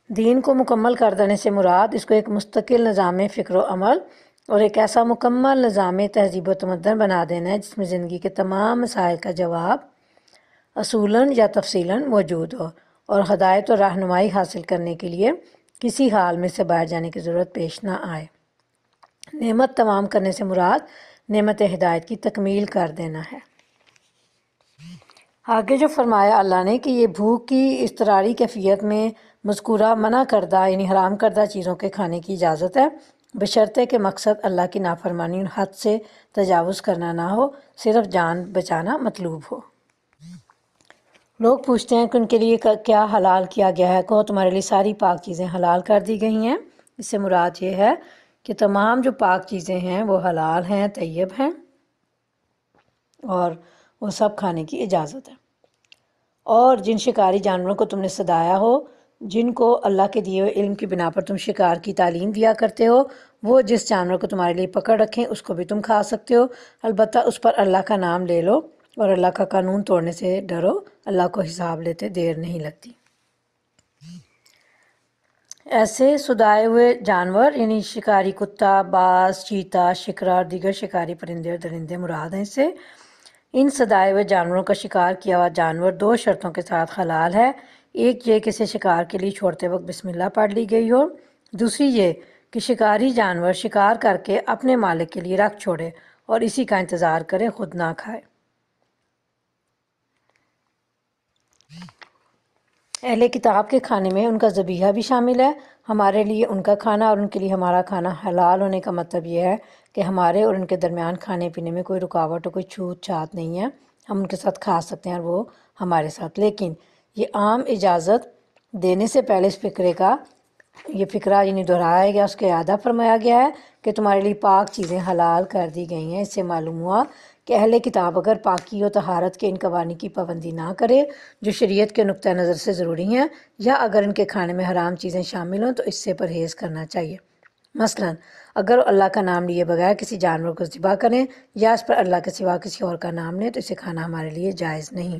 دین کو مکمل کر دینے سے مراد اس کو ایک مستقل نظام فکر و عمل اور ایک ایسا مکمل نظام تہذیب و تمدن بنا دینا ہے جس میں زندگی کے تمام مسائل کا جواب اصولاً یا تفصیلاً موجود ہو اور ہدایت اور رہنمائی حاصل کرنے کے لیے کسی حال میں سے باہر جانے کی ضرورت پیش نہ آئے۔ نعمت تمام کرنے سے مراد نعمت ہدایت کی تکمیل کر دینا ہے۔ آگے جو فرمایا اللہ نے کہ یہ بھوک کی اضطراری کیفیت میں مذکورہ منع کردہ یعنی حرام کردہ چیزوں کے کھانے کی اجازت ہے، بشرطے کہ مقصد اللہ کی نافرمانی اور حد سے تجاوز کرنا نہ ہو، صرف جان بچانا مطلوب ہو۔ لوگ پوچھتے ہیں کہ ان کے لیے کیا حلال کیا گیا ہے؟ کہو تمہارے لیے ساری پاک چیزیں حلال کر دی گئی ہیں۔ اس سے مراد یہ ہے کہ تمام جو پاک چیزیں ہیں وہ حلال ہیں، طیب ہیں اور وہ سب کھانے کی اجازت ہے۔ اور جن شکاری جانوروں کو تم نے صدایا ہو، جن کو اللہ کے دیے ہوئے علم کی بنا پر تم شکار کی تعلیم دیا کرتے ہو، وہ جس جانور کو تمہارے لیے پکڑ رکھیں اس کو بھی تم کھا سکتے ہو، البتہ اس پر اللہ کا نام لے لو اور اللہ کا قانون توڑنے سے ڈرو، اللہ کو حساب لیتے دیر نہیں لگتی۔ ایسے صدائے ہوئے جانور یعنی شکاری کتا، باز، چیتا، شکرا اور دیگر شکاری پرندے اور درندے مراد ہیں۔ اس سے ان صدائے ہوئے جانوروں کا شکار کیا ہوا جانور دو شرطوں کے ساتھ حلال ہے، ایک یہ کہ اسے شکار کے لیے چھوڑتے وقت بسم اللہ پڑھ لی گئی ہو، دوسری یہ کہ شکاری جانور شکار کر کے اپنے مالک کے لیے رکھ چھوڑے اور اسی کا انتظار کرے، خود نہ کھائے۔ اہل کتاب کے کھانے میں ان کا ذبیحہ بھی شامل ہے۔ ہمارے لیے ان کا کھانا اور ان کے لیے ہمارا کھانا حلال ہونے کا مطلب یہ ہے کہ ہمارے اور ان کے درمیان کھانے پینے میں کوئی رکاوٹ اور کوئی چھوت چھات نہیں ہے، ہم ان کے ساتھ کھا سکتے ہیں اور وہ ہمارے ساتھ۔ لیکن یہ عام اجازت دینے سے پہلے اس فقرے کا یہ فقرہ یعنی دہرایا گیا، اس کا اعادہ فرمایا گیا ہے کہ تمہارے لیے پاک چیزیں حلال کر دی گئی ہیں۔ اس سے معلوم ہوا کہ اہل کتاب اگر پاکی و طہارت کے ان قوانین کی پابندی نہ کرے جو شریعت کے نقطہ نظر سے ضروری ہیں، یا اگر ان کے کھانے میں حرام چیزیں شامل ہوں تو اس سے پرہیز کرنا چاہیے۔ مثلاً اگر اللہ کا نام لیے بغیر کسی جانور کو ذبح کریں یا اس پر اللہ کے سوا کسی اور کا نام لیں تو اسے کھانا ہمارے لیے جائز نہیں۔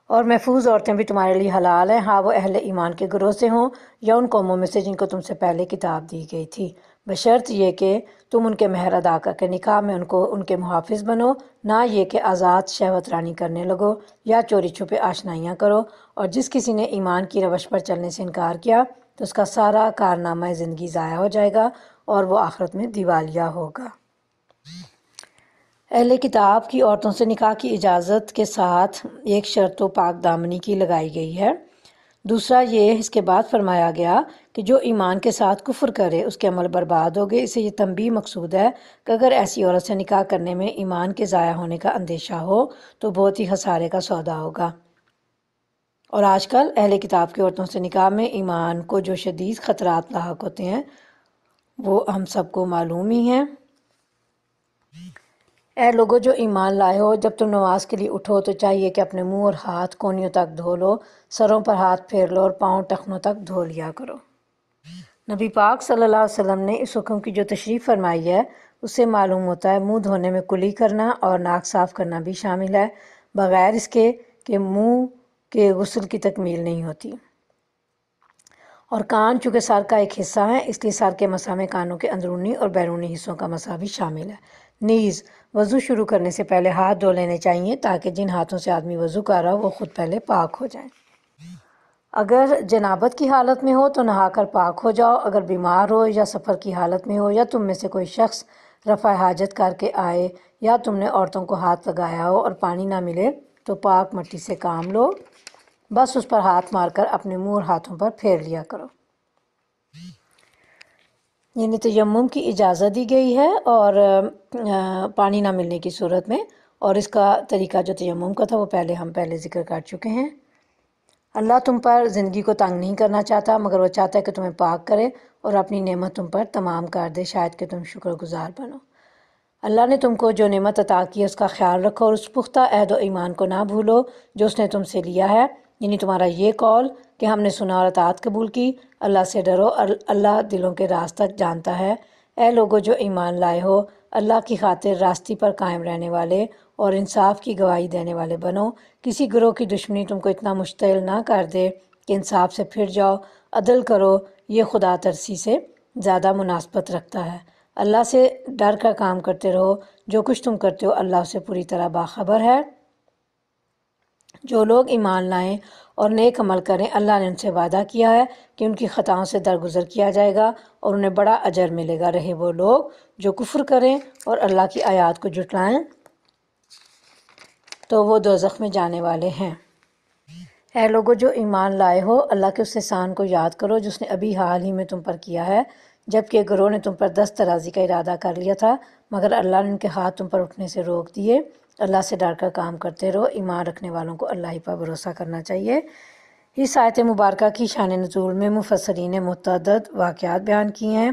اور محفوظ عورتیں بھی تمہارے لیے حلال ہیں، ہاں وہ اہل ایمان کے گروہ سے ہوں یا ان قوموں میں سے جن کو تم سے پہلے کتاب دی گئی تھی، بشرط یہ کہ تم ان کے مہر ادا کر کے نکاح میں ان کے محافظ بنو، نہ یہ کہ آزاد شہوت رانی کرنے لگو یا چوری چھپے آشنائیاں کرو۔ اور جس کسی نے ایمان کی روش پر چلنے سے انکار کیا تو اس کا سارا کارنامہ زندگی ضائع ہو جائے گا اور وہ آخرت میں دیوالیہ ہوگا۔ اہل کتاب کی عورتوں سے نکاح کی اجازت کے ساتھ ایک شرط تو پاک دامنی کی لگائی گئی ہے، دوسرا یہ اس کے بعد فرمایا گیا کہ جو ایمان کے ساتھ کفر کرے اس کے عمل برباد ہو گئے۔ اسے یہ تنبیہ مقصود ہے کہ اگر ایسی عورت سے نکاح کرنے میں ایمان کے ضائع ہونے کا اندیشہ ہو تو بہت ہی خسارے کا سودا ہوگا۔ اور آج کل اہل کتاب کی عورتوں سے نکاح میں ایمان کو جو شدید خطرات لاحق ہوتے ہیں وہ ہم سب کو معلوم ہی ہیں۔ اے لوگو جو ایمان لائے ہو، جب تم نماز کے لیے اٹھو تو چاہیے کہ اپنے منہ اور ہاتھ کونیوں تک دھو لو، سروں پر ہاتھ پھیر لو اور پاؤں ٹخنوں تک دھو لیا کرو۔ نبی پاک صلی اللہ علیہ وسلم نے اس حکم کی جو تشریح فرمائی ہے اس سے معلوم ہوتا ہے منہ دھونے میں کلی کرنا اور ناک صاف کرنا بھی شامل ہے، بغیر اس کے کہ منہ کے غسل کی تکمیل نہیں ہوتی۔ اور کان چونکہ سر کا ایک حصہ ہے اس لیے سر کے مسح میں کانوں کے اندرونی اور بیرونی حصوں کا مسح بھی شامل ہے۔ نیز وضو شروع کرنے سے پہلے ہاتھ دھو لینے چاہیے تاکہ جن ہاتھوں سے آدمی وضو کر رہا ہو وہ خود پہلے پاک ہو جائیں۔ اگر جنابت کی حالت میں ہو تو نہا کر پاک ہو جاؤ، اگر بیمار ہو یا سفر کی حالت میں ہو یا تم میں سے کوئی شخص رفع حاجت کر کے آئے یا تم نے عورتوں کو ہاتھ لگایا ہو اور پانی نہ ملے تو پاک مٹی سے کام لو، بس اس پر ہاتھ مار کر اپنے منہ اور ہاتھوں پر پھیر لیا کرو۔ یعنی تیمم کی اجازت دی گئی ہے، اور پانی نہ ملنے کی صورت میں، اور اس کا طریقہ جو تیمم کا تھا وہ ہم پہلے ذکر کر چکے ہیں۔ اللہ تم پر زندگی کو تنگ نہیں کرنا چاہتا، مگر وہ چاہتا ہے کہ تمہیں پاک کرے اور اپنی نعمت تم پر تمام کر دے، شاید کہ تم شکر گزار بنو۔ اللہ نے تم کو جو نعمت عطا کی ہے اس کا خیال رکھو، اور اس پختہ عہد و ایمان کو نہ بھولو جو اس نے تم سے لیا ہے، یعنی تمہارا یہ قول کہ ہم نے سنا اور اطاعت قبول کی۔ اللہ سے ڈرو، اللہ دلوں کے راز تک جانتا ہے۔ اے لوگو جو ایمان لائے ہو، اللہ کی خاطر راستی پر قائم رہنے والے اور انصاف کی گواہی دینے والے بنو۔ کسی گروہ کی دشمنی تم کو اتنا مشتعل نہ کر دے کہ انصاف سے پھر جاؤ، عدل کرو، یہ خدا ترسی سے زیادہ مناسبت رکھتا ہے۔ اللہ سے ڈر کر کام کرتے رہو، جو کچھ تم کرتے ہو اللہ سے پوری طرح باخبر ہے۔ جو لوگ ایمان لائیں اور نیک عمل کریں، اللہ نے ان سے وعدہ کیا ہے کہ ان کی خطاؤں سے درگزر کیا جائے گا اور انہیں بڑا اجر ملے گا۔ رہے وہ لوگ جو کفر کریں اور اللہ کی آیات کو جھٹلائیں تو وہ دوزخ میں جانے والے ہیں۔ اے لوگو جو ایمان لائے ہو، اللہ کے اس احسان کو یاد کرو جس نے ابھی حال ہی میں تم پر کیا ہے، جبکہ گروہ نے تم پر دست درازی کا ارادہ کر لیا تھا، مگر اللہ نے ان کے ہاتھ تم پر اٹھنے سے روک دیے۔ اللہ سے ڈر کر کام کرتے رہو، ایمان رکھنے والوں کو اللہ ہی پر بھروسہ کرنا چاہیے۔ اس آیت مبارکہ کی شان نزول میں مفسرین نے متعدد واقعات بیان کیے ہیں۔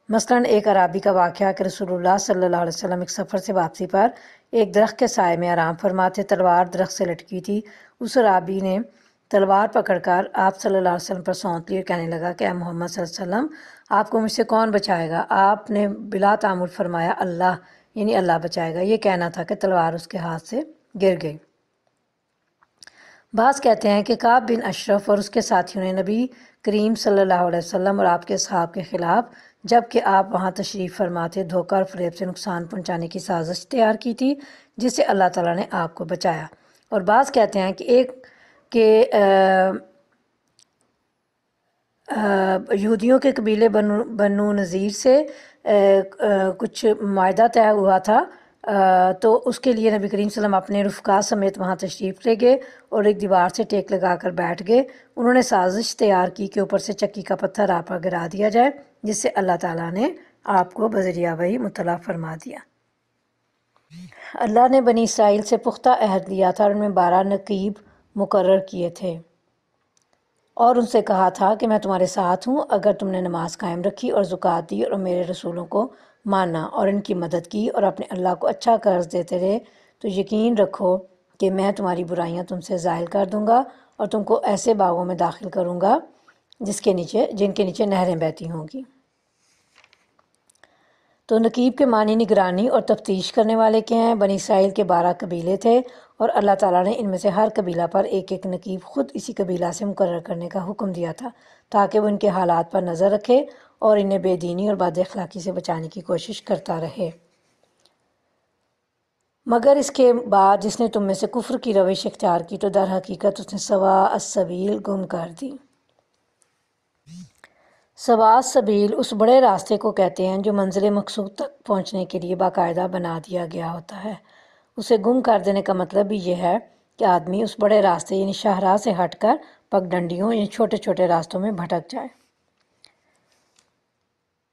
مثلاً ایک عرابی کا واقعہ کہ رسول اللہ صلی اللہ علیہ وسلم ایک سفر سے واپسی پر ایک درخت کے سائے میں آرام فرماتے، تلوار درخت سے لٹکی تھی۔ اس عرابی نے تلوار پکڑ کر آپ صلی اللہ علیہ وسلم پر سونت لی اور کہنے لگا کہ اے محمد صلی اللہ علیہ وسلم، آپ کو مجھ سے کون بچائے گا؟ آپ نے بلا تعمل فرمایا اللہ، یعنی اللہ بچائے گا۔ یہ کہنا تھا کہ تلوار اس کے ہاتھ سے گر گئی۔ بعض کہتے ہیں کہ کعب بن اشرف اور اس کے ساتھیوں نے نبی کریم صلی اللہ علیہ وسلم اور آپ کے اصحاب کے خلاف، جب کہ آپ وہاں تشریف فرما تھے، دھوکہ اور فریب سے نقصان پہنچانے کی سازش تیار کی تھی، جس سے اللہ تعالیٰ نے آپ کو بچایا۔ اور بعض کہتے ہیں کہ یہودیوں کے قبیلے بنو نذیر سے کچھ معاہدہ طے ہوا تھا، تو اس کے لیے نبی کریم صلی اللہ علیہ وسلم اپنے رفقا سمیت وہاں تشریف لے گئے اور ایک دیوار سے ٹیک لگا کر بیٹھ گئے۔ انہوں نے سازش تیار کی کہ اوپر سے چکی کا پتھر آپ پر گرا دیا جائے، جس سے اللہ تعالیٰ نے آپ کو بذریعہ وحی مطلع فرما دیا۔ اللہ نے بنی اسرائیل سے پختہ عہد لیا تھا اور ان میں 12 نقیب مقرر کیے تھے، اور ان سے کہا تھا کہ میں تمہارے ساتھ ہوں اگر تم نے نماز قائم رکھی اور زکوٰۃ دی اور میرے رسولوں کو مانا اور ان کی مدد کی اور اپنے اللہ کو اچھا قرض دیتے رہے، تو یقین رکھو کہ میں تمہاری برائیاں تم سے زائل کر دوں گا اور تم کو ایسے باغوں میں داخل کروں گا جن کے نیچے نہریں بہتی ہوں گی۔ تو نقیب کے معنی نگرانی اور تفتیش کرنے والے کے ہیں۔ بنی اسرائیل کے 12 قبیلے تھے اور اللہ تعالیٰ نے ان میں سے ہر قبیلہ پر ایک ایک نقیب خود اسی قبیلہ سے مقرر کرنے کا حکم دیا تھا، تاکہ وہ ان کے حالات پر نظر رکھے اور انہیں بے دینی اور بد اخلاقی سے بچانے کی کوشش کرتا رہے۔ مگر اس کے بعد جس نے تم میں سے کفر کی روش اختیار کی تو در حقیقت اس نے سواء السبیل گم کر دی۔ سواء السبیل اس بڑے راستے کو کہتے ہیں جو منزل مقصود تک پہنچنے کے لیے باقاعدہ بنا دیا گیا ہوتا ہے۔ اسے گم کر دینے کا مطلب بھی یہ ہے کہ آدمی اس بڑے راستے یعنی شاہراہ سے ہٹ کر پگڈنڈیوں یعنی چھوٹے چھوٹے راستوں میں بھٹک جائے۔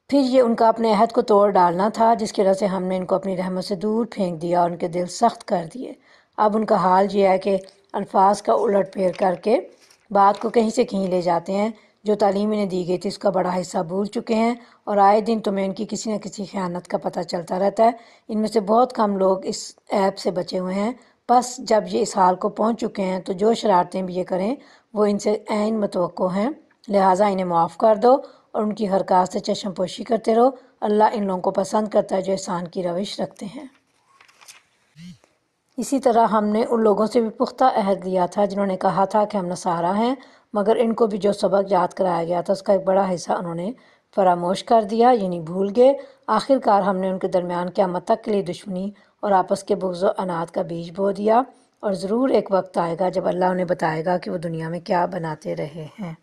پھر یہ ان کا اپنے عہد کو توڑ ڈالنا تھا، جس کی وجہ سے ہم نے ان کو اپنی رحمت سے دور پھینک دیا اور ان کے دل سخت کر دیے۔ اب ان کا حال یہ ہے کہ الفاظ کا الٹ پھیر کر کے بات کو کہیں سے کہیں لے جاتے ہیں۔ جو تعلیم انہیں دی گئی تھی اس کا بڑا حصہ بھول چکے ہیں، اور آئے دن تمہیں ان کی کسی نہ کسی خیانت کا پتہ چلتا رہتا ہے۔ ان میں سے بہت کم لوگ اس عیب سے بچے ہوئے ہیں۔ بس جب یہ اس حال کو پہنچ چکے ہیں تو جو شرارتیں بھی یہ کریں وہ ان سے عین متوقع ہیں، لہٰذا انہیں معاف کر دو اور ان کی حرکات سے چشم پوشی کرتے رہو۔ اللہ ان لوگوں کو پسند کرتا ہے جو احسان کی روش رکھتے ہیں۔ اسی طرح ہم نے ان لوگوں سے بھی پختہ عہد لیا تھا جنہوں نے کہا تھا کہ ہم نصارہ ہیں، مگر ان کو بھی جو سبق یاد کرایا گیا تھا اس کا ایک بڑا حصہ انہوں نے فراموش کر دیا یعنی بھول گئے۔ آخر کار ہم نے ان کے درمیان قیامت تک کے لیے دشمنی اور آپس کے بغض و عناد کا بیج بو دیا، اور ضرور ایک وقت آئے گا جب اللہ انہیں بتائے گا کہ وہ دنیا میں کیا بناتے رہے ہیں۔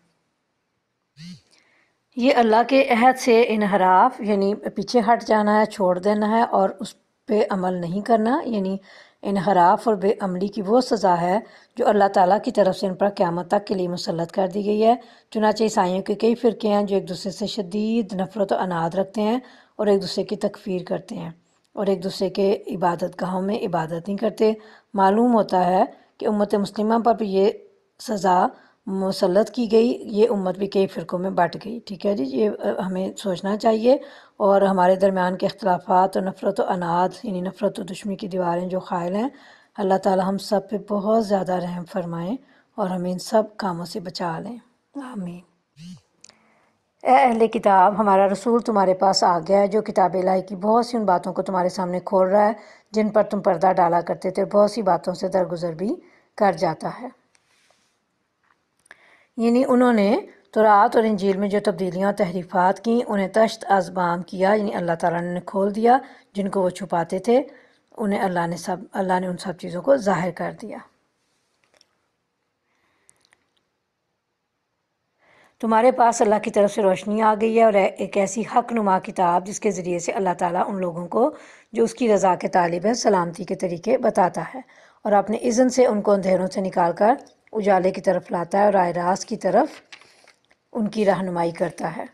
یہ اللہ کے عہد سے انحراف یعنی پیچھے ہٹ جانا ہے، چھوڑ دینا ہے، اور اس پہ عمل نہیں کرنا، یعنی انحراف اور بے عملی کی وہ سزا ہے جو اللہ تعالیٰ کی طرف سے ان پر قیامت تک کے لیے مسلط کر دی گئی ہے۔ چنانچہ عیسائیوں کے کئی فرقے ہیں جو ایک دوسرے سے شدید نفرت و عناد رکھتے ہیں اور ایک دوسرے کی تکفیر کرتے ہیں اور ایک دوسرے کے عبادت گاہوں میں عبادت نہیں کرتے۔ معلوم ہوتا ہے کہ امت مسلمہ پر بھی یہ سزا مسلط کی گئی، یہ امت بھی کئی فرقوں میں بٹ گئی۔ ٹھیک ہے جی، یہ ہمیں سوچنا چاہیے، اور ہمارے درمیان کے اختلافات اور نفرت و عناد یعنی نفرت و دشمنی کی دیواریں جو قائل ہیں، اللہ تعالی ہم سب پہ بہت زیادہ رحم فرمائیں اور ہمیں ان سب کاموں سے بچا لیں، آمین۔ اے اہل کتاب، ہمارا رسول تمہارے پاس آ گیا ہے جو کتاب الہی کی بہت سی ان باتوں کو تمہارے سامنے کھول رہا ہے جن پر تم پردہ ڈالا کرتے تھے، اور بہت سی باتوں سے درگزر بھی کر جاتا ہے۔ یعنی انہوں نے تورات اور انجیل میں جو تبدیلیاں اور تحریفات کیں انہیں تشت از بام کیا، یعنی اللہ تعالیٰ نے کھول دیا، جن کو وہ چھپاتے تھے انہیں اللہ نے ان سب چیزوں کو ظاہر کر دیا۔ تمہارے پاس اللہ کی طرف سے روشنی آ گئی ہے اور ایک ایسی حق نما کتاب جس کے ذریعے سے اللہ تعالیٰ ان لوگوں کو جو اس کی رضا کے طالب ہیں سلامتی کے طریقے بتاتا ہے اور اپنے اذن سے ان کو اندھیروں سے نکال کر اجالے کی طرف لاتا ہے اور راہ راست کی طرف ان کی رہنمائی کرتا ہے۔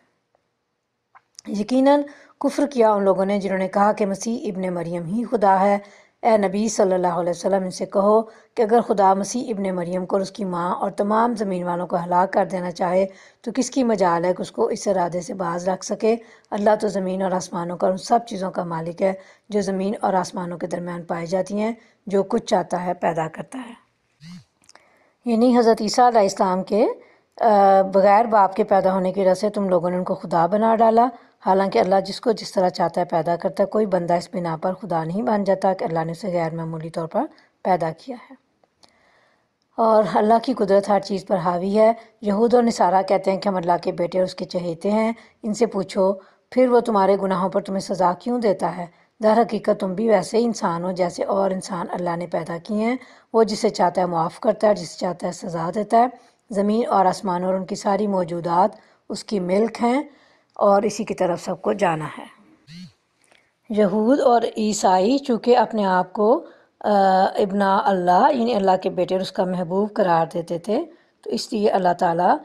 یقیناً کفر کیا ان لوگوں نے جنہوں نے کہا کہ مسیح ابن مریم ہی خدا ہے۔ اے نبی صلی اللہ علیہ وسلم ان سے کہو کہ اگر خدا مسیح ابن مریم کو اور اس کی ماں اور تمام زمین والوں کو ہلاک کر دینا چاہے تو کس کی مجال ہے کہ اس کو اس ارادے سے باز رکھ سکے؟ اللہ تو زمین اور آسمانوں کا اور ان سب چیزوں کا مالک ہے جو زمین اور آسمانوں کے درمیان پائی جاتی ہیں، جو کچھ چاہتا ہے پیدا کرتا ہے۔ یعنی حضرت عیسیٰ علیہ السلام کے بغیر باپ کے پیدا ہونے کی وجہ سے تم لوگوں نے ان کو خدا بنا ڈالا، حالانکہ اللہ جس کو جس طرح چاہتا ہے پیدا کرتا ہے۔ کوئی بندہ اس بنا پر خدا نہیں بن جاتا کہ اللہ نے اسے غیر معمولی طور پر پیدا کیا ہے، اور اللہ کی قدرت ہر چیز پر حاوی ہے۔ یہود اور نصارہ کہتے ہیں کہ ہم اللہ کے بیٹے اور اس کے چہیتے ہیں۔ ان سے پوچھو پھر وہ تمہارے گناہوں پر تمہیں سزا کیوں دیتا ہے؟ در حقیقت تم بھی ویسے ہی انسان ہو جیسے اور انسان اللہ نے پیدا کیے ہیں۔ وہ جسے چاہتا ہے معاف کرتا ہے اور جسے چاہتا ہے سزا دیتا ہے۔ زمین اور آسمان اور ان کی ساری موجودات اس کی ملک ہیں اور اسی کی طرف سب کو جانا ہے۔ یہود اور عیسائی چونکہ اپنے آپ کو ابن اللہ یعنی اللہ کے بیٹے اور اس کا محبوب قرار دیتے تھے، تو اس لیے اللہ تعالیٰ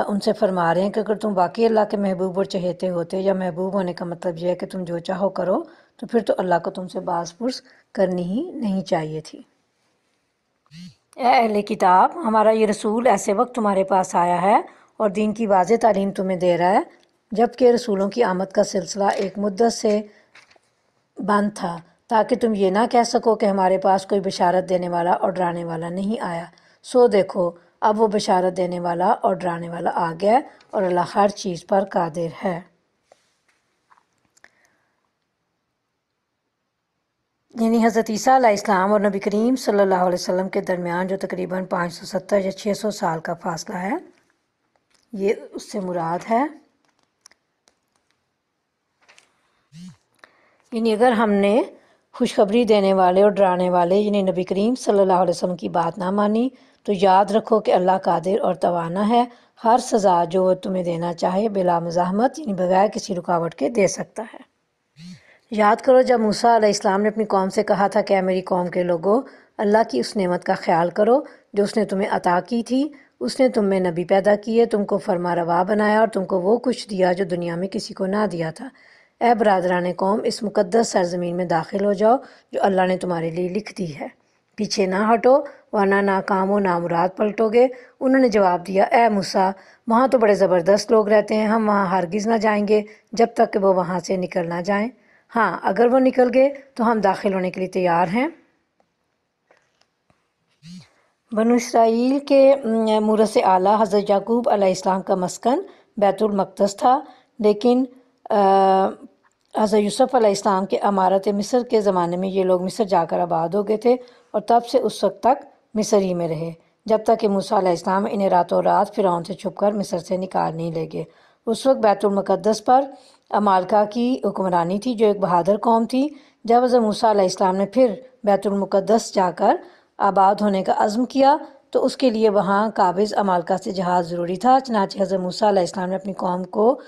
ان سے فرما رہے ہیں کہ اگر تم واقعی اللہ کے محبوب اور چہیتے ہوتے، یا محبوب ہونے کا مطلب یہ ہے کہ تم جو چاہو کرو، تو پھر تو اللہ کو تم سے باز پرس کرنی ہی نہیں چاہیے تھی۔ اے اہل کتاب، ہمارا یہ رسول ایسے وقت تمہارے پاس آیا ہے اور دین کی واضح تعلیم تمہیں دے رہا ہے جبکہ رسولوں کی آمد کا سلسلہ ایک مدت سے بند تھا، تاکہ تم یہ نہ کہہ سکو کہ ہمارے پاس کوئی بشارت دینے والا اور ڈرانے والا نہیں آیا۔ سو دیکھو اب وہ بشارت دینے والا اور ڈرانے والا آ گیا اور اللہ ہر چیز پر قادر ہے۔ یعنی حضرت عیسیٰ علیہ السلام اور نبی کریم صلی اللہ علیہ وسلم کے درمیان جو تقریباً 570 یا 600 سال کا فاصلہ ہے، یہ اس سے مراد ہے۔ یعنی اگر ہم نے خوشخبری دینے والے اور ڈرانے والے یعنی نبی کریم صلی اللہ علیہ وسلم کی بات نہ مانی تو یاد رکھو کہ اللہ قادر اور توانا ہے، ہر سزا جو وہ تمہیں دینا چاہے بلا مزاحمت یعنی بغیر کسی رکاوٹ کے دے سکتا ہے۔ یاد کرو جب موسیٰ علیہ السلام نے اپنی قوم سے کہا تھا کہ اے میری قوم کے لوگوں، اللہ کی اس نعمت کا خیال کرو جو اس نے تمہیں عطا کی تھی۔ اس نے تم میں نبی پیدا کیے، تم کو فرما روا بنایا اور تم کو وہ کچھ دیا جو دنیا میں کسی کو نہ دیا تھا۔ اے برادران قوم، اس مقدس سرزمین میں داخل ہو جاؤ جو اللہ نے تمہارے لیے لکھ دی ہے، پیچھے نہ ہٹو ورنہ ناکام و نامراد پلٹو گے۔ انہوں نے جواب دیا، اے موسیٰ، وہاں تو بڑے زبردست لوگ رہتے ہیں، ہم وہاں ہرگز نہ جائیں گے جب تک کہ وہ وہاں سے نکل نہ جائیں۔ ہاں اگر وہ نکل گئے تو ہم داخل ہونے کے لیے تیار ہیں۔ بنو اسرائیل کے مورث اعلیٰ حضرت یعقوب علیہ السلام کا مسکن بیت المقدس تھا، لیکن حضرت یوسف علیہ السلام کے امارت مصر کے زمانے میں یہ لوگ مصر جا کر آباد ہو گئے تھے اور تب سے اس وقت تک مصر ہی میں رہے جب تک کہ موسیٰ علیہ السلام انہیں راتوں رات فرعون سے چھپ کر مصر سے نکال نہیں لے گئے۔ اس وقت بیت المقدس پر عمالقہ کی حکمرانی تھی جو ایک بہادر قوم تھی۔ جب حضرت موسیٰ علیہ السلام نے پھر بیت المقدس جا کر آباد ہونے کا عزم کیا تو اس کے لیے وہاں قابض عمالقہ سے جہاد ضروری تھا، چنانچہ حضرت موسیٰ علیہ السلام نے اپنی قوم کو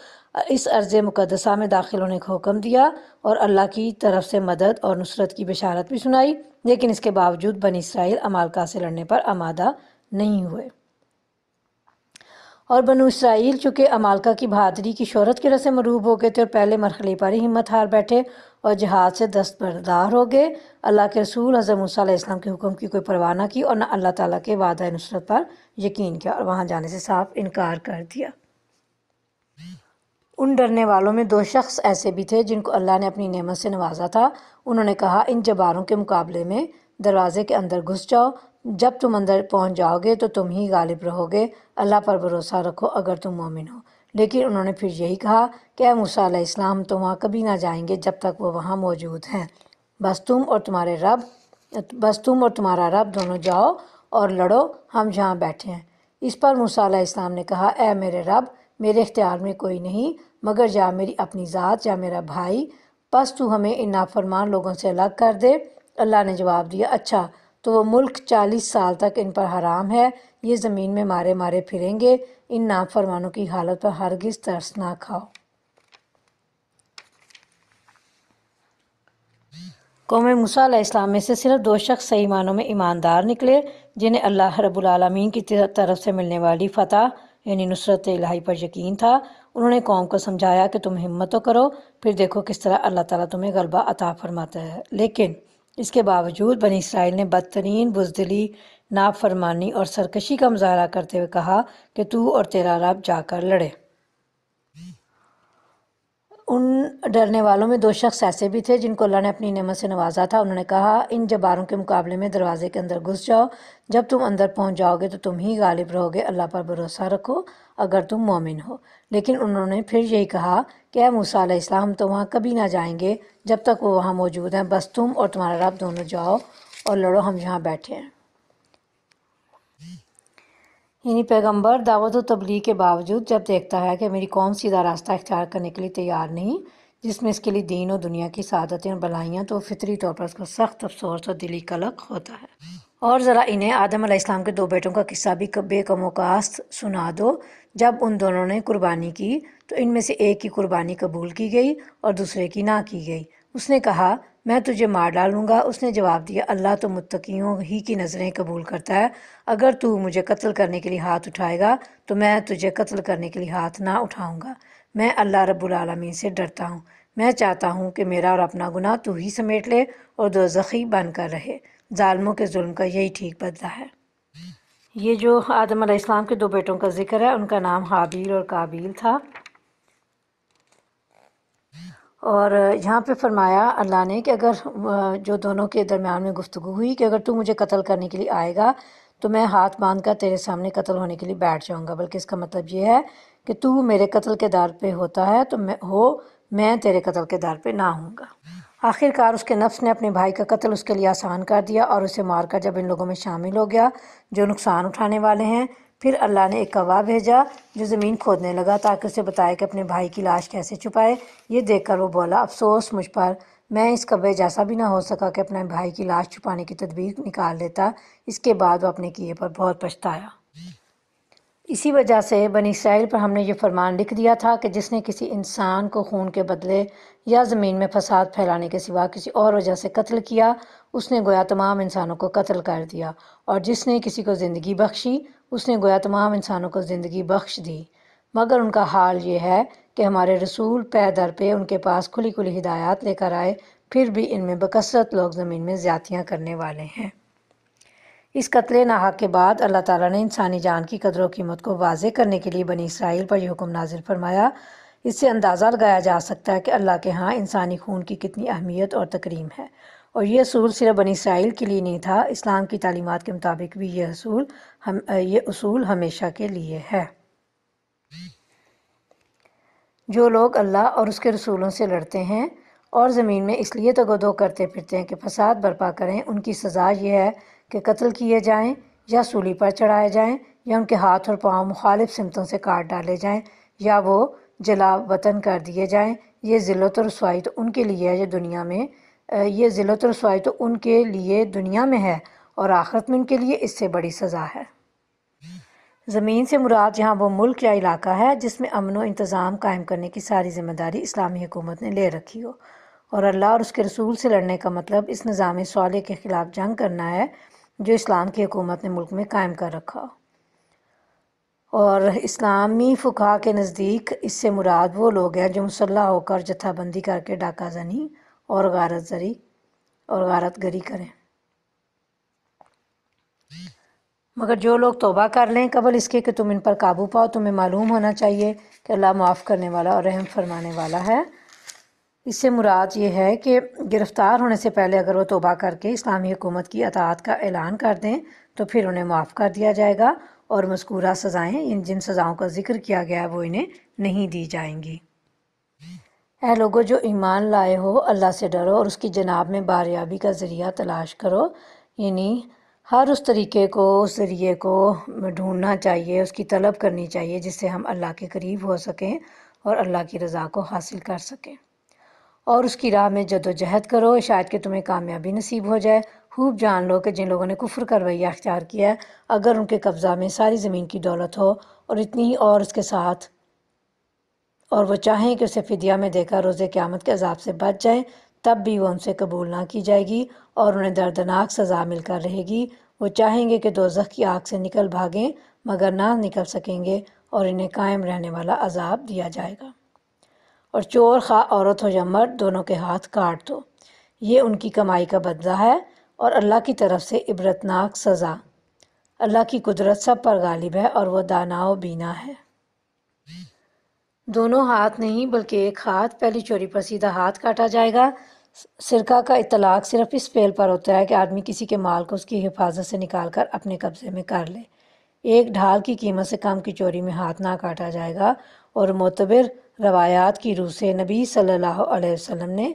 اس ارض مقدسہ میں داخل ہونے کا حکم دیا اور اللہ کی طرف سے مدد اور نصرت کی بشارت بھی سنائی، لیکن اس کے باوجود بنی اسرائیل عمالقہ سے لڑنے پر آمادہ نہیں ہوئے۔ اور بنو اسرائیل چونکہ عمالقہ کی بہادری کی شہرت کی وجہ سے مغلوب ہو گئے تھے اور پہلے مرحلے پر ہی ہمت ہار بیٹھے اور جہاد سے دستبردار ہو گئے، اللہ کے رسول حضرت موسیٰ علیہ السلام کے حکم کی کوئی پرواہ نہ کی اور نہ اللہ تعالیٰ کے وعدہ نصرت پر یقین کیا اور وہاں جانے سے صاف انکار کر دیا۔ ان ڈرنے والوں میں 2 شخص ایسے بھی تھے جن کو اللہ نے اپنی نعمت سے نوازا تھا۔ انہوں نے کہا، ان جباروں کے مقابلے میں دروازے کے اندر گھس جاؤ، جب تم اندر پہنچ جاؤ گے تو تم ہی غالب رہو گے، اللہ پر بھروسہ رکھو اگر تم مومن ہو۔ لیکن انہوں نے پھر یہی کہا کہ اے موسیٰ علیہ السلام، تو وہاں کبھی نہ جائیں گے جب تک وہ وہاں موجود ہیں، بس تم اور تمہارا رب دونوں جاؤ اور لڑو، ہم جہاں بیٹھے ہیں۔ اس پر موسیٰ علیہ السلام نے کہا، اے میرے رب، میرے اختیار میں کوئی نہیں مگر یا میری اپنی ذات یا میرا بھائی، پس تو ہمیں ان نافرمان لوگوں سے الگ کر دے۔ اللہ نے جواب دیا، اچھا تو وہ ملک 40 سال تک ان پر حرام ہے، یہ زمین میں مارے مارے پھریں گے، ان نافرمانوں کی حالت پر ہرگز ترس نہ کھاؤ۔ قوم موسیٰ علیہ السلام میں سے صرف 2 شخص صحیح معنوں میں ایماندار نکلے، جنہیں اللہ رب العالمین کی طرف سے ملنے والی فتح یعنی نصرت الہی پر یقین تھا۔ انہوں نے قوم کو سمجھایا کہ تم ہمت تو کرو، پھر دیکھو کس طرح اللہ تعالیٰ تمہیں غلبہ عطا فرماتا ہے۔ لیکن اس کے باوجود بنی اسرائیل نے بدترین بزدلی، نافرمانی اور سرکشی کا مظاہرہ کرتے ہوئے کہا کہ تو اور تیرا رب جا کر لڑے۔ ان ڈرنے والوں میں 2 شخص ایسے بھی تھے جن کو اللہ نے اپنی نعمت سے نوازا تھا۔ انہوں نے کہا، ان جباروں کے مقابلے میں دروازے کے اندر گھس جاؤ، جب تم اندر پہنچ جاؤ گے تو تم ہی غالب رہو گے، اللہ پر بھروسہ رکھو اگر تم مومن ہو۔ لیکن انہوں نے پھر یہی کہا کہ اے موسیٰ علیہ السلام، تو وہاں کبھی نہ جائیں گے جب تک وہ وہاں موجود ہیں، بس تم اور تمہارا رب دونوں جاؤ اور لڑو، ہم یہاں بیٹھے ہیں۔ یعنی پیغمبر دعوت و تبلیغ کے باوجود جب دیکھتا ہے کہ میری قوم سیدھا راستہ اختیار کرنے کے لیے تیار نہیں، جس میں اس کے لیے دین و دنیا کی سعادتیں اور بلائیاں، تو فطری طور پر اس کو سخت افسوس اور دلی قلق ہوتا ہے۔ اور ذرا انہیں آدم علیہ السلام کے 2 بیٹوں کا قصہ بھی بے کم و کاست سنا دو۔ جب ان دونوں نے قربانی کی تو ان میں سے ایک کی قربانی قبول کی گئی اور دوسرے کی نہ کی گئی۔ اس نے کہا، میں تجھے مار ڈالوں گا۔ اس نے جواب دیا، اللہ تو متقیوں ہی کی نظریں قبول کرتا ہے، اگر تو مجھے قتل کرنے کے لیے ہاتھ اٹھائے گا تو میں تجھے قتل کرنے کے لیے ہاتھ نہ اٹھاؤں گا۔ میں اللہ رب العالمین سے ڈرتا ہوں، میں چاہتا ہوں کہ میرا اور اپنا گناہ تو ہی سمیٹ لے اور دوزخی بن کر رہے۔ ظالموں کے ظلم کا یہی ٹھیک بدلہ ہے۔ یہ جو آدم علیہ السلام کے 2 بیٹوں کا ذکر ہے، ان کا نام حابیل اور قابیل تھا۔ اور یہاں پہ فرمایا اللہ نے کہ اگر جو دونوں کے درمیان میں گفتگو ہوئی کہ اگر تو مجھے قتل کرنے کے لیے آئے گا تو میں ہاتھ باندھ کر تیرے سامنے قتل ہونے کے لیے بیٹھ جاؤں گا، بلکہ اس کا مطلب یہ ہے کہ تو میرے قتل کے در پہ ہوتا ہے تو میں تیرے قتل کے در پہ نہ ہوں گا۔ آخر کار اس کے نفس نے اپنے بھائی کا قتل اس کے لیے آسان کر دیا اور اسے مار کر جب ان لوگوں میں شامل ہو گیا جو نقصان اٹھانے والے ہیں، پھر اللہ نے ایک کوا بھیجا جو زمین کھودنے لگا تاکہ اسے بتائے کہ اپنے بھائی کی لاش کیسے چھپائے۔ یہ دیکھ کر وہ بولا، افسوس مجھ پر، میں اس کوے جیسا بھی نہ ہو سکا کہ اپنے بھائی کی لاش چھپانے کی تدبیر نکال لیتا۔ اس کے بعد وہ اپنے کیے پر بہت پچھتایا۔ اسی وجہ سے بنی اسرائیل پر ہم نے یہ فرمان لکھ دیا تھا کہ جس نے کسی انسان کو خون کے بدلے یا زمین میں فساد پھیلانے کے سوا کسی اور وجہ سے قتل کیا، اس نے گویا تمام انسانوں کو قتل کر دیا، اور جس نے کسی کو زندگی بخشی، اس نے گویا تمام انسانوں کو زندگی بخش دی۔ مگر ان کا حال یہ ہے کہ ہمارے رسول پے در پہ ان کے پاس کھلی کھلی ہدایات لے کر آئے، پھر بھی ان میں بکثرت لوگ زمین میں زیادتیاں کرنے والے ہیں۔ اس قتل ناحق کے بعد اللہ تعالیٰ نے انسانی جان کی قدر و قیمت کو واضح کرنے کے لیے بنی اسرائیل پر یہ حکم نازل فرمایا۔ اس سے اندازہ لگایا جا سکتا ہے کہ اللہ کے ہاں انسانی خون کی کتنی اہمیت اور تکریم ہے، اور یہ اصول صرف بنی اسرائیل کے لیے نہیں تھا، اسلام کی تعلیمات کے مطابق بھی یہ اصول ہمیشہ کے لیے ہے۔ جو لوگ اللہ اور اس کے رسولوں سے لڑتے ہیں اور زمین میں اس لیے تگودو کرتے پھرتے ہیں کہ فساد برپا کریں، ان کی سزا یہ ہے کہ قتل کیے جائیں یا سولی پر چڑھائے جائیں یا ان کے ہاتھ اور پاؤں مخالف سمتوں سے کاٹ ڈالے جائیں یا وہ جلا وطن کر دیے جائیں۔ یہ ذلت و رسوائی تو ان کے لیے ہے دنیا میں ہے، اور آخرت میں ان کے لیے اس سے بڑی سزا ہے۔ زمین سے مراد یہاں وہ ملک یا علاقہ ہے جس میں امن و انتظام قائم کرنے کی ساری ذمہ داری اسلامی حکومت نے لے رکھی ہو، اور اللہ اور اس کے رسول سے لڑنے کا مطلب اس نظام صالح کے خلاف جنگ کرنا ہے جو اسلام کی حکومت نے ملک میں قائم کر رکھا ہو۔ اور اسلامی فقہا کے نزدیک اس سے مراد وہ لوگ ہیں جو مسلح ہو کر جتھا بندی کر کے ڈاکہ زنی اور غارت گری کریں، مگر جو لوگ توبہ کر لیں قبل اس کے کہ تم ان پر قابو پاؤ، تمہیں معلوم ہونا چاہیے کہ اللہ معاف کرنے والا اور رحم فرمانے والا ہے۔ اس سے مراد یہ ہے کہ گرفتار ہونے سے پہلے اگر وہ توبہ کر کے اسلامی حکومت کی اطاعت کا اعلان کر دیں تو پھر انہیں معاف کر دیا جائے گا، اور مذکورہ سزائیں جن سزاؤں کا ذکر کیا گیا ہے وہ انہیں نہیں دی جائیں گی۔ اے لوگو جو ایمان لائے ہو، اللہ سے ڈرو اور اس کی جناب میں باریابی کا ذریعہ تلاش کرو، یعنی ہر اس طریقے کو، اس ذریعے کو ڈھونڈنا چاہیے، اس کی طلب کرنی چاہیے جس سے ہم اللہ کے قریب ہو سکیں اور اللہ کی رضا کو حاصل کر سکیں، اور اس کی راہ میں جد و جہد کرو، شاید کہ تمہیں کامیابی نصیب ہو جائے۔ خوب جان لو کہ جن لوگوں نے کفر کا رویہ اختیار کیا ہے، اگر ان کے قبضہ میں ساری زمین کی دولت ہو اور اتنی اور اس کے ساتھ، اور وہ چاہیں کہ اسے فدیہ میں دے کر روز قیامت کے عذاب سے بچ جائیں، تب بھی وہ ان سے قبول نہ کی جائے گی اور انہیں دردناک سزا مل کر رہے گی۔ وہ چاہیں گے کہ دوزخ کی آگ سے نکل بھاگیں مگر نہ نکل سکیں گے، اور انہیں قائم رہنے والا عذاب دیا جائے گا۔ اور چور خواہ عورت ہو یا مرد، دونوں کے ہاتھ کاٹ دو، یہ ان کی کمائی کا بدلہ ہے اور اللہ کی طرف سے عبرتناک سزا۔ اللہ کی قدرت سب پر غالب ہے اور وہ دانا و بینا ہے۔ دونوں ہاتھ نہیں بلکہ ایک ہاتھ، پہلی چوری پر سیدھا ہاتھ کاٹا جائے گا۔ سرقہ کا اطلاق صرف اس فعل پر ہوتا ہے کہ آدمی کسی کے مال کو اس کی حفاظت سے نکال کر اپنے قبضے میں کر لے۔ ایک ڈھال کی قیمت سے کم کی چوری میں ہاتھ نہ کاٹا جائے گا، اور معتبر روایات کی روح سے نبی صلی اللہ علیہ وسلم نے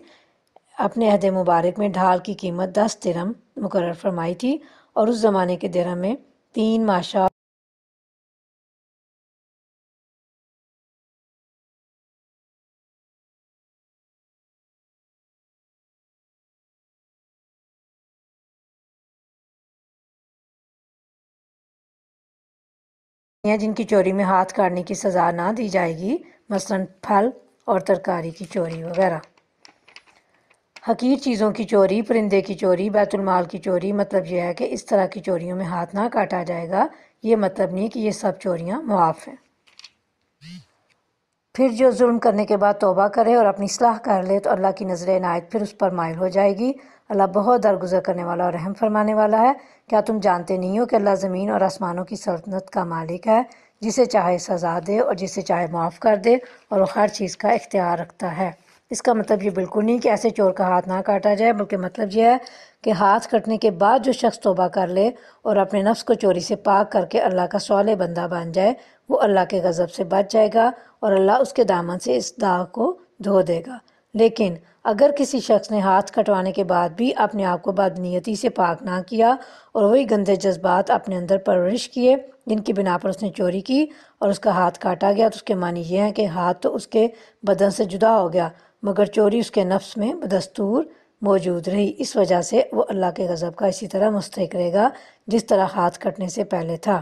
اپنے عہد مبارک میں ڈھال کی قیمت 10 درہم مقرر فرمائی تھی، اور اس زمانے کے درہم میں 3 ماشا ہیں جن کی چوری میں ہاتھ کاٹنے کی سزا نہ دی جائے گی، مثلاً پھل اور ترکاری کی چوری وغیرہ۔ حقیر چیزوں کی چوری، پرندے کی چوری، بیت المال کی چوری، مطلب یہ ہے کہ اس طرح کی چوریوں میں ہاتھ نہ کاٹا جائے گا۔ یہ مطلب نہیں کہ یہ سب چوریاں معاف ہیں۔ پھر جو ظلم کرنے کے بعد توبہ کرے اور اپنی اصلاح کر لے تو اللہ کی نظر عنایت پھر اس پر مائل ہو جائے گی۔ اللہ بہت درگزر کرنے والا اور رحم فرمانے والا ہے۔ کیا تم جانتے نہیں ہو کہ اللہ زمین اور آسمانوں کی سلطنت کا مالک ہے، جسے چاہے سزا دے اور جسے چاہے معاف کر دے، اور وہ ہر چیز کا اختیار رکھتا ہے۔ اس کا مطلب یہ بالکل نہیں کہ ایسے چور کا ہاتھ نہ کاٹا جائے، بلکہ مطلب یہ ہے کہ ہاتھ کٹنے کے بعد جو شخص توبہ کر لے اور اپنے نفس کو چوری سے پاک کر کے اللہ کا صالح بندہ بن جائے، وہ اللہ کے غضب سے بچ جائے گا اور اللہ اس کے دامن سے اس داغ کو دھو دے گا۔ لیکن اگر کسی شخص نے ہاتھ کٹوانے کے بعد بھی اپنے آپ کو بدنیتی سے پاک نہ کیا اور وہی گندے جذبات اپنے اندر پرورش کیے جن کی بنا پر اس نے چوری کی اور اس کا ہاتھ کاٹا گیا، تو اس کے معنی یہ ہے کہ ہاتھ تو اس کے بدن سے جدا ہو گیا مگر چوری اس کے نفس میں بدستور موجود رہی، اس وجہ سے وہ اللہ کے غضب کا اسی طرح مستحق رہے گا جس طرح ہاتھ کٹنے سے پہلے تھا۔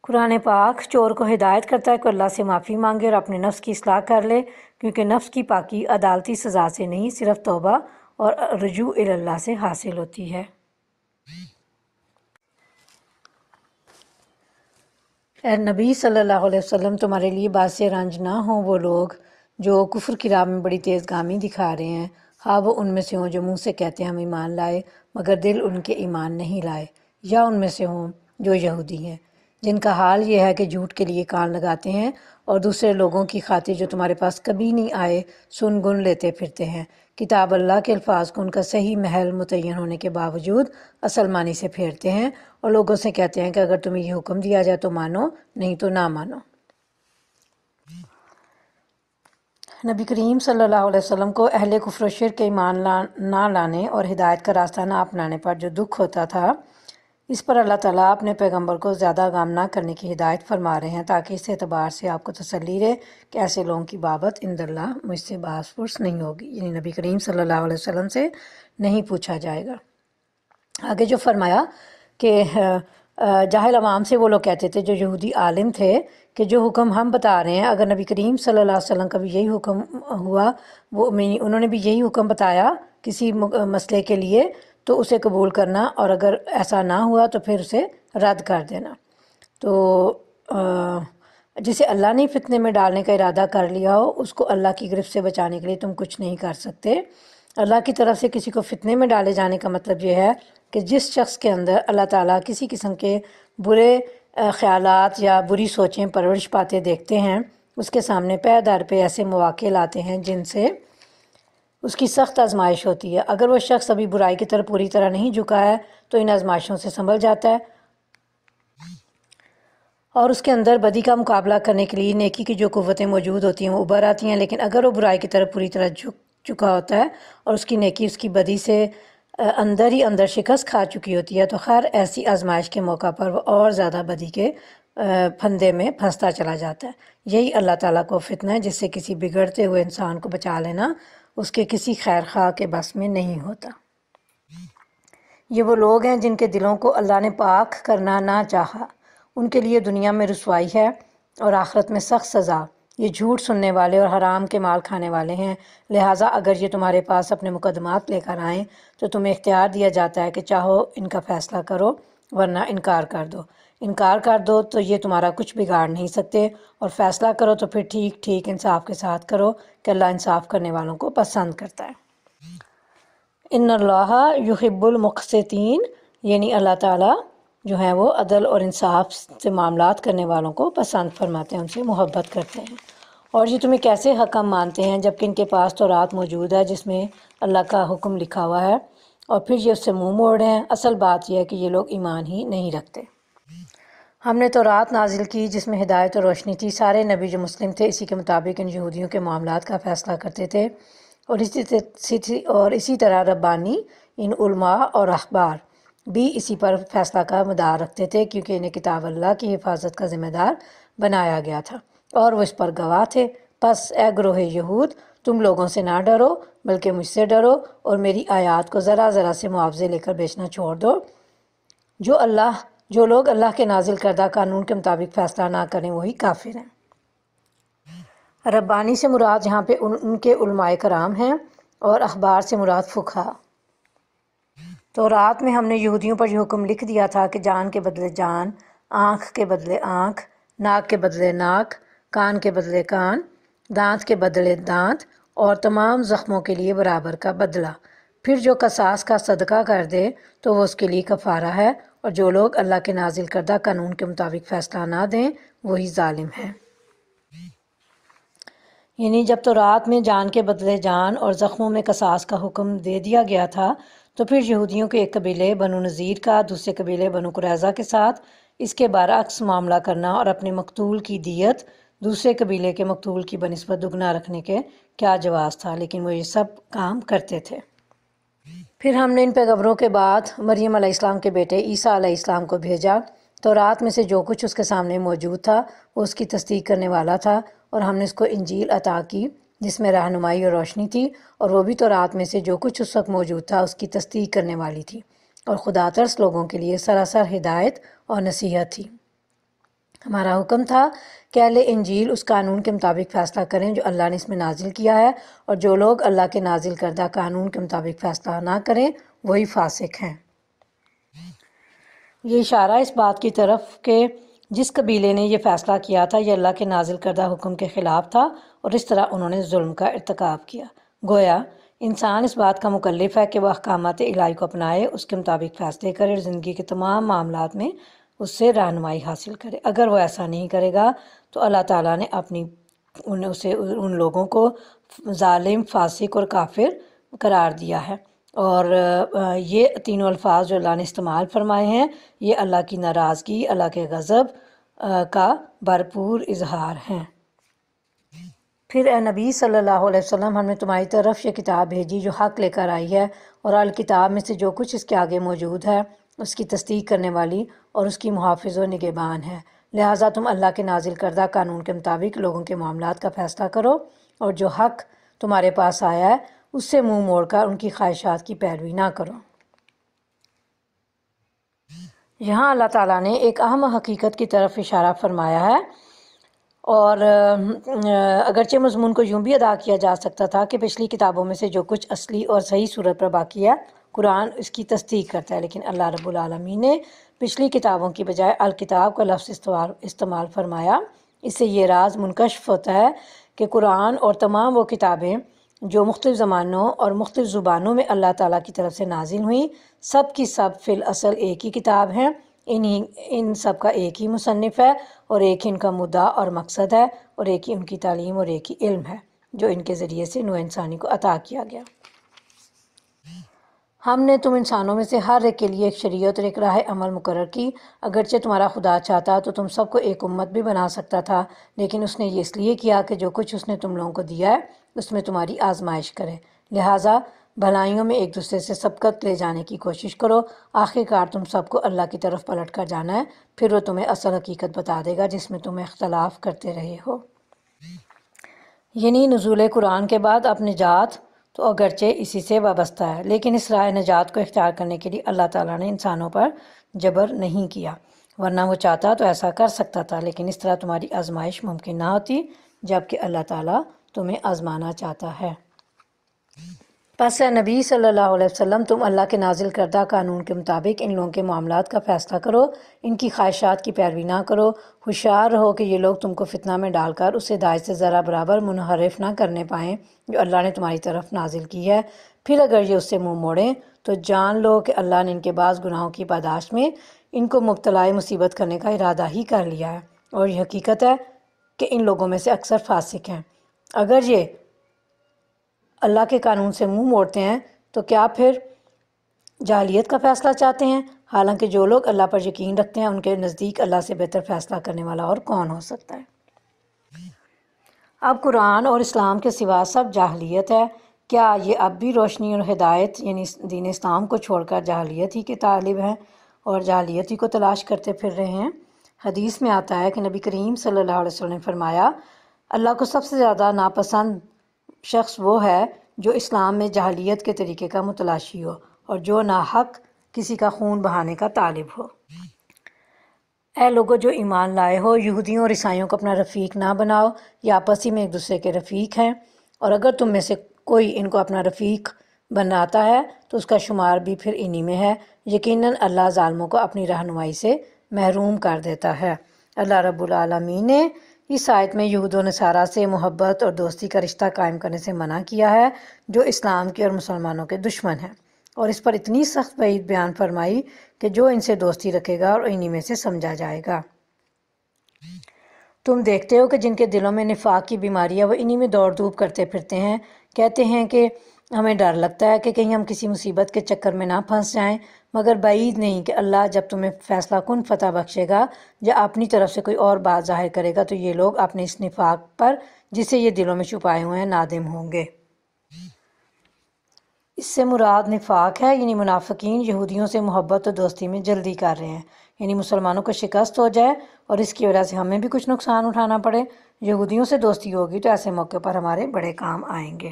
قرآن پاک چور کو ہدایت کرتا ہے کہ اللہ سے معافی مانگے اور اپنے نفس کی اصلاح کر لے، کیونکہ نفس کی پاکی عدالتی سزا سے نہیں، صرف توبہ اور رجوع اللہ سے حاصل ہوتی ہے۔ اے نبی صلی اللہ علیہ وسلم، تمہارے لیے باعث رنج نہ ہوں وہ لوگ جو کفر کی راہ میں بڑی تیز گامی دکھا رہے ہیں، ہاں وہ ان میں سے ہوں جو منہ سے کہتے ہیں ہم ایمان لائے مگر دل ان کے ایمان نہیں لائے، یا ان میں سے ہوں جو یہودی ہیں جن کا حال یہ ہے کہ جھوٹ کے لیے کان لگاتے ہیں اور دوسرے لوگوں کی خاطر جو تمہارے پاس کبھی نہیں آئے سن گن لیتے پھرتے ہیں۔ کتاب اللہ کے الفاظ کو ان کا صحیح محل متعین ہونے کے باوجود اصل معنی سے پھیرتے ہیں اور لوگوں سے کہتے ہیں کہ اگر تمہیں یہ حکم دیا جائے تو مانو، نہیں تو نہ مانو۔ نبی کریم صلی اللہ علیہ وسلم کو اہل کفر و شرک کے ایمان نہ لانے اور ہدایت کا راستہ نہ اپنانے پر جو دکھ ہوتا تھا، اس پر اللہ تعالیٰ اپنے پیغمبر کو زیادہ غم نہ کرنے کی ہدایت فرما رہے ہیں تاکہ اس اعتبار سے آپ کو تسلی رہے کہ ایسے لوگوں کی بابت عند اللہ مجھ سے باس پرس نہیں ہوگی، یعنی نبی کریم صلی اللہ علیہ وسلم سے نہیں پوچھا جائے گا۔ آگے جو فرمایا کہ جاہل عوام سے وہ لوگ کہتے تھے جو یہودی عالم تھے کہ جو حکم ہم بتا رہے ہیں اگر نبی کریم صلی اللہ علیہ وسلم کا بھی یہی حکم ہوا، انہوں نے بھی یہی حکم بتایا کسی مسئلے کے لیے تو اسے قبول کرنا، اور اگر ایسا نہ ہوا تو پھر اسے رد کر دینا۔ تو جسے اللہ نے فتنے میں ڈالنے کا ارادہ کر لیا ہو اس کو اللہ کی گرفت سے بچانے کے لیے تم کچھ نہیں کر سکتے۔ اللہ کی طرف سے کسی کو فتنے میں ڈالے جانے کا مطلب یہ ہے کہ جس شخص کے اندر اللہ تعالیٰ کسی قسم کے برے خیالات یا بری سوچیں پرورش پاتے دیکھتے ہیں، اس کے سامنے پے در پہ ایسے مواقع لاتے ہیں جن سے اس کی سخت آزمائش ہوتی ہے۔ اگر وہ شخص ابھی برائی کی طرف پوری طرح نہیں جھکا ہے تو ان آزمائشوں سے سنبھل جاتا ہے اور اس کے اندر بدی کا مقابلہ کرنے کے لیے نیکی کی جو قوتیں موجود ہوتی ہیں وہ ابھر آتی ہیں۔ لیکن اگر وہ برائی کی طرف پوری طرح جھک چکا ہوتا ہے اور اس کی نیکی اس کی بدی سے اندر ہی اندر شکست کھا چکی ہوتی ہے تو ہر ایسی آزمائش کے موقع پر وہ اور زیادہ بدی کے پھندے میں پھنستا چلا جاتا ہے۔ یہی اللہ تعالیٰ کو فتنہ ہے جس سے کسی بگڑتے ہوئے انسان کو بچا لینا اس کے کسی خیر خواہ کے بس میں نہیں ہوتا۔ یہ وہ لوگ ہیں جن کے دلوں کو اللہ نے پاک کرنا نہ چاہا، ان کے لیے دنیا میں رسوائی ہے اور آخرت میں سخت سزا۔ یہ جھوٹ سننے والے اور حرام کے مال کھانے والے ہیں، لہٰذا اگر یہ تمہارے پاس اپنے مقدمات لے کر آئیں تو تمہیں اختیار دیا جاتا ہے کہ چاہو ان کا فیصلہ کرو ورنہ انکار کر دو۔ انکار کر دو تو یہ تمہارا کچھ بگاڑ نہیں سکتے، اور فیصلہ کرو تو پھر ٹھیک ٹھیک انصاف کے ساتھ کرو کہ اللہ انصاف کرنے والوں کو پسند کرتا ہے۔ ان اللہ یحب المقسطین، یعنی اللہ تعالیٰ جو ہیں وہ عدل اور انصاف سے معاملات کرنے والوں کو پسند فرماتے ہیں، ان سے محبت کرتے ہیں۔ اور یہ تمہیں کیسے حکم مانتے ہیں جبکہ ان کے پاس تورات موجود ہے جس میں اللہ کا حکم لکھا ہوا ہے، اور پھر یہ اس سے منہ موڑ رہے ہیں۔ اصل بات یہ ہے کہ یہ لوگ ایمان ہی نہیں رکھتے۔ ہم نے تورات نازل کی جس میں ہدایت اور روشنی تھی، سارے نبی جو مسلم تھے اسی کے مطابق ان یہودیوں کے معاملات کا فیصلہ کرتے تھے، اور اسی طرح ربانی ان علماء اور احبار بھی اسی پر فیصلہ کا مدار رکھتے تھے کیونکہ انہیں کتاب اللہ کی حفاظت کا ذمہ دار بنایا گیا تھا اور وہ اس پر گواہ تھے۔ پس اے گروہ یہود، تم لوگوں سے نہ ڈرو بلکہ مجھ سے ڈرو اور میری آیات کو ذرا ذرا سے معاوضے لے کر بیچنا چھوڑ دو۔ جو لوگ اللہ کے نازل کردہ قانون کے مطابق فیصلہ نہ کریں وہی کافر ہیں۔ ربانی سے مراد یہاں پہ ان کے علماء کرام ہیں اور اخبار سے مراد فقہا۔ تو رات میں ہم نے یہودیوں پر یہ حکم لکھ دیا تھا کہ جان کے بدلے جان، آنکھ کے بدلے آنکھ، ناک کے بدلے ناک، کان کے بدلے کان، دانت کے بدلے دانت، اور تمام زخموں کے لیے برابر کا بدلہ۔ پھر جو قصاص کا صدقہ کر دے تو وہ اس کے لیے کفارہ ہے، اور جو لوگ اللہ کے نازل کردہ قانون کے مطابق فیصلہ نہ دیں وہی ظالم ہیں۔ یعنی جب تو رات میں جان کے بدلے جان اور زخموں میں قصاص کا حکم دے دیا گیا تھا تو پھر یہودیوں کے ایک قبیلے بنو نذیر کا دوسرے قبیلے بنو قریظہ کے ساتھ اس کے برعکس معاملہ کرنا اور اپنے مقتول کی دیت دوسرے قبیلے کے مقتول کی بنسبت دگنا رکھنے کے کیا جواز تھا، لیکن وہ یہ سب کام کرتے تھے۔ پھر ہم نے ان پیغمبروں کے بعد مریم علیہ السلام کے بیٹے عیسیٰ علیہ السلام کو بھیجا، تو رات میں سے جو کچھ اس کے سامنے موجود تھا وہ اس کی تصدیق کرنے والا تھا، اور ہم نے اس کو انجیل عطا کی جس میں رہنمائی اور روشنی تھی، اور وہ بھی تو رات میں سے جو کچھ اس وقت موجود تھا اس کی تصدیق کرنے والی تھی، اور خدا ترس لوگوں کے لیے سراسر ہدایت اور نصیحت تھی۔ ہمارا حکم تھا کہ اہل انجیل اس قانون کے مطابق فیصلہ کریں جو اللہ نے اس میں نازل کیا ہے، اور جو لوگ اللہ کے نازل کردہ قانون کے مطابق فیصلہ نہ کریں وہی فاسق ہیں۔ یہ اشارہ اس بات کی طرف کہ جس قبیلے نے یہ فیصلہ کیا تھا یہ اللہ کے نازل کردہ حکم کے خلاف تھا، اور اس طرح انہوں نے ظلم کا ارتکاب کیا۔ گویا انسان اس بات کا مکلف ہے کہ وہ احکامات الہی کو اپنائے، اس کے مطابق فیصلے کرے اور زندگی کے تمام معاملات میں اس سے رہنمائی حاصل کرے۔ اگر وہ ایسا نہیں کرے گا تو اللہ تعالیٰ نے ان لوگوں کو ظالم، فاسق اور کافر قرار دیا ہے، اور یہ تینوں الفاظ جو اللہ نے استعمال فرمائے ہیں یہ اللہ کی ناراضگی، اللہ کے غضب کا بھرپور اظہار ہیں۔ پھر اے نبی صلی اللہ علیہ وسلم، ہم نے تمہاری طرف یہ کتاب بھیجی جو حق لے کر آئی ہے، اور الکتاب میں سے جو کچھ اس کے آگے موجود ہے اس کی تصدیق کرنے والی اور اس کی محافظ و نگہبان ہے۔ لہٰذا تم اللہ کے نازل کردہ قانون کے مطابق لوگوں کے معاملات کا فیصلہ کرو، اور جو حق تمہارے پاس آیا ہے اس سے منہ موڑ کر ان کی خواہشات کی پیروی نہ کرو۔ یہاں اللہ تعالیٰ نے ایک اہم حقیقت کی طرف اشارہ فرمایا ہے، اور اگرچہ مضمون کو یوں بھی ادا کیا جا سکتا تھا کہ پچھلی کتابوں میں سے جو کچھ اصلی اور صحیح صورت پر باقی ہے قرآن اس کی تصدیق کرتا ہے، لیکن اللہ رب العالمین نے پچھلی کتابوں کی بجائے الکتاب کا لفظ استعمال فرمایا۔ اس سے یہ راز منکشف ہوتا ہے کہ قرآن اور تمام وہ کتابیں جو مختلف زمانوں اور مختلف زبانوں میں اللہ تعالیٰ کی طرف سے نازل ہوئیں، سب کی سب فی الاصل ایک ہی کتاب ہیں، ان سب کا ایک ہی مصنف ہے، اور ایک ہی ان کا مدعا اور مقصد ہے، اور ایک ہی ان کی تعلیم اور ایک ہی علم ہے جو ان کے ذریعے سے نوع انسانی کو عطا کیا گیا۔ ہم نے تم انسانوں میں سے ہر ایک کے لیے ایک شریعت اور ایک راہ عمل مقرر کی، اگرچہ تمہارا خدا چاہتا تو تم سب کو ایک امت بھی بنا سکتا تھا، لیکن اس نے یہ اس لیے کیا کہ جو کچھ اس نے تم لوگوں کو دیا ہے اس میں تمہاری آزمائش کرے، لہٰذا بھلائیوں میں ایک دوسرے سے سبقت لے جانے کی کوشش کرو، آخر کار تم سب کو اللہ کی طرف پلٹ کر جانا ہے، پھر وہ تمہیں اصل حقیقت بتا دے گا جس میں تم اختلاف کرتے رہے ہو۔ یعنی نزول قرآن کے بعد اب نجات تو اگرچہ اسی سے وابستہ ہے، لیکن اس راہ نجات کو اختیار کرنے کے لیے اللہ تعالیٰ نے انسانوں پر جبر نہیں کیا، ورنہ وہ چاہتا تو ایسا کر سکتا تھا، لیکن اس طرح تمہاری آزمائش ممکن نہ ہوتی، جبکہ اللہ تعالیٰ تمہیں آزمانا چاہتا ہے۔ پس اے نبی صلی اللہ علیہ وسلم، تم اللہ کے نازل کردہ قانون کے مطابق ان لوگوں کے معاملات کا فیصلہ کرو، ان کی خواہشات کی پیروی نہ کرو، ہوشیار رہو کہ یہ لوگ تم کو فتنہ میں ڈال کر اس ہدایت سے ذرا برابر منحرف نہ کرنے پائیں جو اللہ نے تمہاری طرف نازل کی ہے، پھر اگر یہ اس سے منہ موڑیں تو جان لو کہ اللہ نے ان کے بعض گناہوں کی پاداش میں ان کو مبتلا مصیبت کرنے کا ارادہ ہی کر لیا ہے، اور یہ حقیقت ہے کہ ان لوگوں میں سے اکثر فاسق ہیں۔ اگر یہ اللہ کے قانون سے منہ موڑتے ہیں تو کیا پھر جاہلیت کا فیصلہ چاہتے ہیں؟ حالانکہ جو لوگ اللہ پر یقین رکھتے ہیں ان کے نزدیک اللہ سے بہتر فیصلہ کرنے والا اور کون ہو سکتا ہے؟ اب قرآن اور اسلام کے سوا سب جاہلیت ہے، کیا یہ اب بھی روشنی اور ہدایت یعنی دین اسلام کو چھوڑ کر جاہلیت ہی کے طالب ہیں اور جاہلیت ہی کو تلاش کرتے پھر رہے ہیں؟ حدیث میں آتا ہے کہ نبی کریم صلی اللہ علیہ وسلم نے فرمایا، اللہ کو سب سے زیادہ ناپسند شخص وہ ہے جو اسلام میں جاہلیت کے طریقے کا متلاشی ہو اور جو ناحق کسی کا خون بہانے کا طالب ہو۔ اے لوگو جو ایمان لائے ہو، یہودیوں اور عیسائیوں کو اپنا رفیق نہ بناؤ، یہ آپس ہی میں ایک دوسرے کے رفیق ہیں، اور اگر تم میں سے کوئی ان کو اپنا رفیق بناتا ہے تو اس کا شمار بھی پھر انہی میں ہے، یقیناً اللہ ظالموں کو اپنی رہنمائی سے محروم کر دیتا ہے۔ اللہ رب العالمین نے اس آیت میں یہود و نصارہ سے محبت اور دوستی کا رشتہ قائم کرنے سے منع کیا ہے جو اسلام کے اور مسلمانوں کے دشمن ہیں، اور اس پر اتنی سخت وعید بیان فرمائی کہ جو ان سے دوستی رکھے گا اور انہی میں سے سمجھا جائے گا۔ تم دیکھتے ہو کہ جن کے دلوں میں نفاق کی بیماری ہے وہ انہی میں دوڑ دھوپ کرتے پھرتے ہیں، کہتے ہیں کہ ہمیں ڈر لگتا ہے کہ کہیں ہم کسی مصیبت کے چکر میں نہ پھنس جائیں، مگر بعید نہیں کہ اللہ جب تمہیں فیصلہ کن فتح بخشے گا یا اپنی طرف سے کوئی اور بات ظاہر کرے گا تو یہ لوگ اپنے اس نفاق پر جسے یہ دلوں میں چھپائے ہوئے ہیں نادم ہوں گے۔ اس سے مراد نفاق ہے، یعنی منافقین یہودیوں سے محبت و دوستی میں جلدی کر رہے ہیں، یعنی مسلمانوں کو شکست ہو جائے اور اس کی وجہ سے ہمیں بھی کچھ نقصان اٹھانا پڑے، یہودیوں سے دوستی ہوگی تو ایسے موقع پر ہمارے بڑے کام آئیں گے۔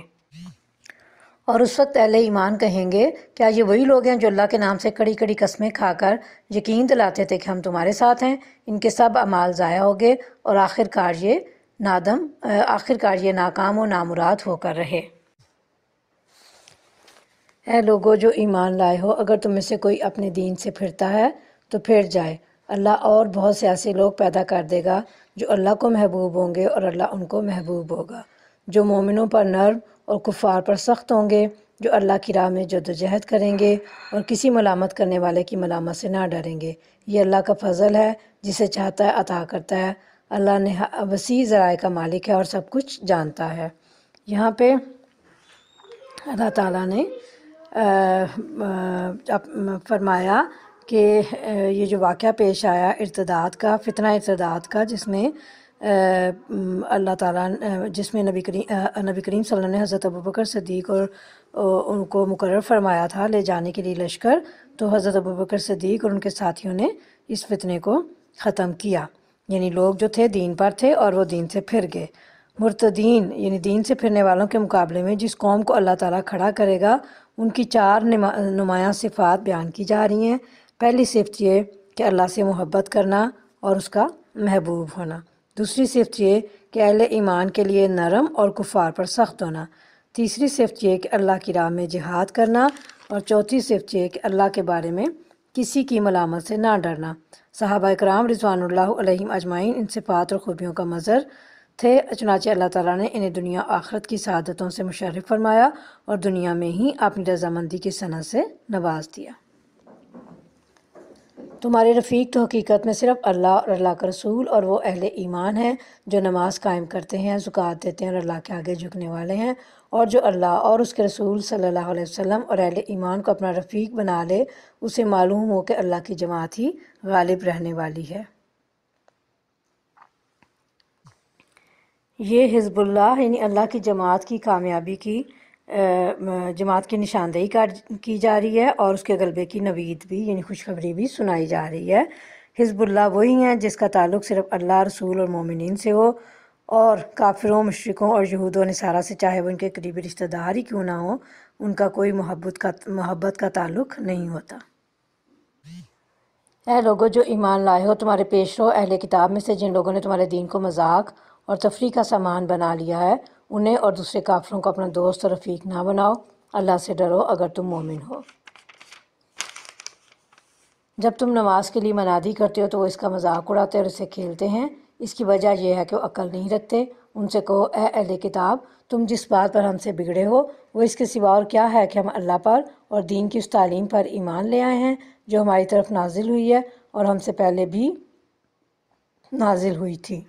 اور اس وقت اہل ایمان کہیں گے، کیا یہ وہی لوگ ہیں جو اللہ کے نام سے کڑی کڑی قسمیں کھا کر یقین دلاتے تھے کہ ہم تمہارے ساتھ ہیں؟ ان کے سب اعمال ضائع ہو گئے اور آخر کار یہ ناکام و نامراد ہو کر رہے۔ اے لوگو جو ایمان لائے ہو، اگر تم میں سے کوئی اپنے دین سے پھرتا ہے تو پھر جائے، اللہ اور بہت سے ایسے لوگ پیدا کر دے گا جو اللہ کو محبوب ہوں گے اور اللہ ان کو محبوب ہوگا، جو مومنوں پر نرم اور کفار پر سخت ہوں گے، جو اللہ کی راہ میں جدوجہد کریں گے اور کسی ملامت کرنے والے کی ملامت سے نہ ڈریں گے۔ یہ اللہ کا فضل ہے، جسے چاہتا ہے عطا کرتا ہے، اللہ نے وسیع ذرائع کا مالک ہے اور سب کچھ جانتا ہے۔ یہاں پہ اللہ تعالیٰ نے فرمایا کہ یہ جو واقعہ پیش آیا ارتداد کا، فتنہ ارتداد کا، جس میں اللہ تعالیٰ جس میں نبی کریم صلی اللہ علیہ وسلم نے حضرت ابوبکر صدیق اور ان کو مقرر فرمایا تھا لے جانے کے لیے لشکر، تو حضرت ابوبکر صدیق اور ان کے ساتھیوں نے اس فتنے کو ختم کیا، یعنی لوگ جو تھے دین پر تھے اور وہ دین سے پھر گئے۔ مرتدین یعنی دین سے پھرنے والوں کے مقابلے میں جس قوم کو اللہ تعالیٰ کھڑا کرے گا ان کی 4 نمایاں صفات بیان کی جا رہی ہیں۔ پہلی صفت یہ کہ اللہ سے محبت کرنا اور اس کا محبوب ہونا۔ دوسری صفت یہ کہ اہل ایمان کے لیے نرم اور کفار پر سخت ہونا۔ تیسری صفت یہ کہ اللہ کی راہ میں جہاد کرنا، اور چوتھی صفت یہ کہ اللہ کے بارے میں کسی کی ملامت سے نہ ڈرنا۔ صحابہ اکرام رضوان اللہ علیہم اجمعین ان صفات اور خوبیوں کا مظہر تھے، چنانچہ اللہ تعالیٰ نے انہیں دنیا آخرت کی سعادتوں سے مشرف فرمایا اور دنیا میں ہی اپنی رضامندی کی صنعت سے نواز دیا۔ تمہارے رفیق تو حقیقت میں صرف اللہ اور اللہ کا رسول اور وہ اہل ایمان ہیں جو نماز قائم کرتے ہیں، زکوٰۃ دیتے ہیں اور اللہ کے آگے جھکنے والے ہیں، اور جو اللہ اور اس کے رسول صلی اللہ علیہ وسلم اور اہل ایمان کو اپنا رفیق بنا لے، اسے معلوم ہو کہ اللہ کی جماعت ہی غالب رہنے والی ہے۔ یہ حزب اللہ یعنی اللہ کی جماعت کی کامیابی کی جماعت کی نشاندہی کی جا رہی ہے، اور اس کے غلبے کی نوید بھی یعنی خوشخبری بھی سنائی جا رہی ہے۔ حزب اللہ وہی ہیں جس کا تعلق صرف اللہ، رسول اور مومنین سے ہو، اور کافروں، مشرکوں اور یہود و نصارہ سے، چاہے وہ ان کے قریبی رشتہ دار ہی کیوں نہ ہو، ان کا کوئی محبت کا تعلق نہیں ہوتا۔ اے لوگو جو ایمان لائے ہو، تمہارے پیش رو اہل کتاب میں سے جن لوگوں نے تمہارے دین کو مذاق اور تفریح کا سامان بنا لیا ہے، انہیں اور دوسرے کافروں کو اپنا دوست اور رفیق نہ بناؤ، اللہ سے ڈرو اگر تم مومن ہو۔ جب تم نماز کے لیے منادی کرتے ہو تو وہ اس کا مذاق اڑاتے اور اسے کھیلتے ہیں، اس کی وجہ یہ ہے کہ وہ عقل نہیں رکھتے۔ ان سے کہو اے اہل کتاب، تم جس بات پر ہم سے بگڑے ہو وہ اس کے سوا اور کیا ہے کہ ہم اللہ پر اور دین کی اس تعلیم پر ایمان لے آئے ہیں جو ہماری طرف نازل ہوئی ہے اور ہم سے پہلے بھی نازل ہوئی تھی۔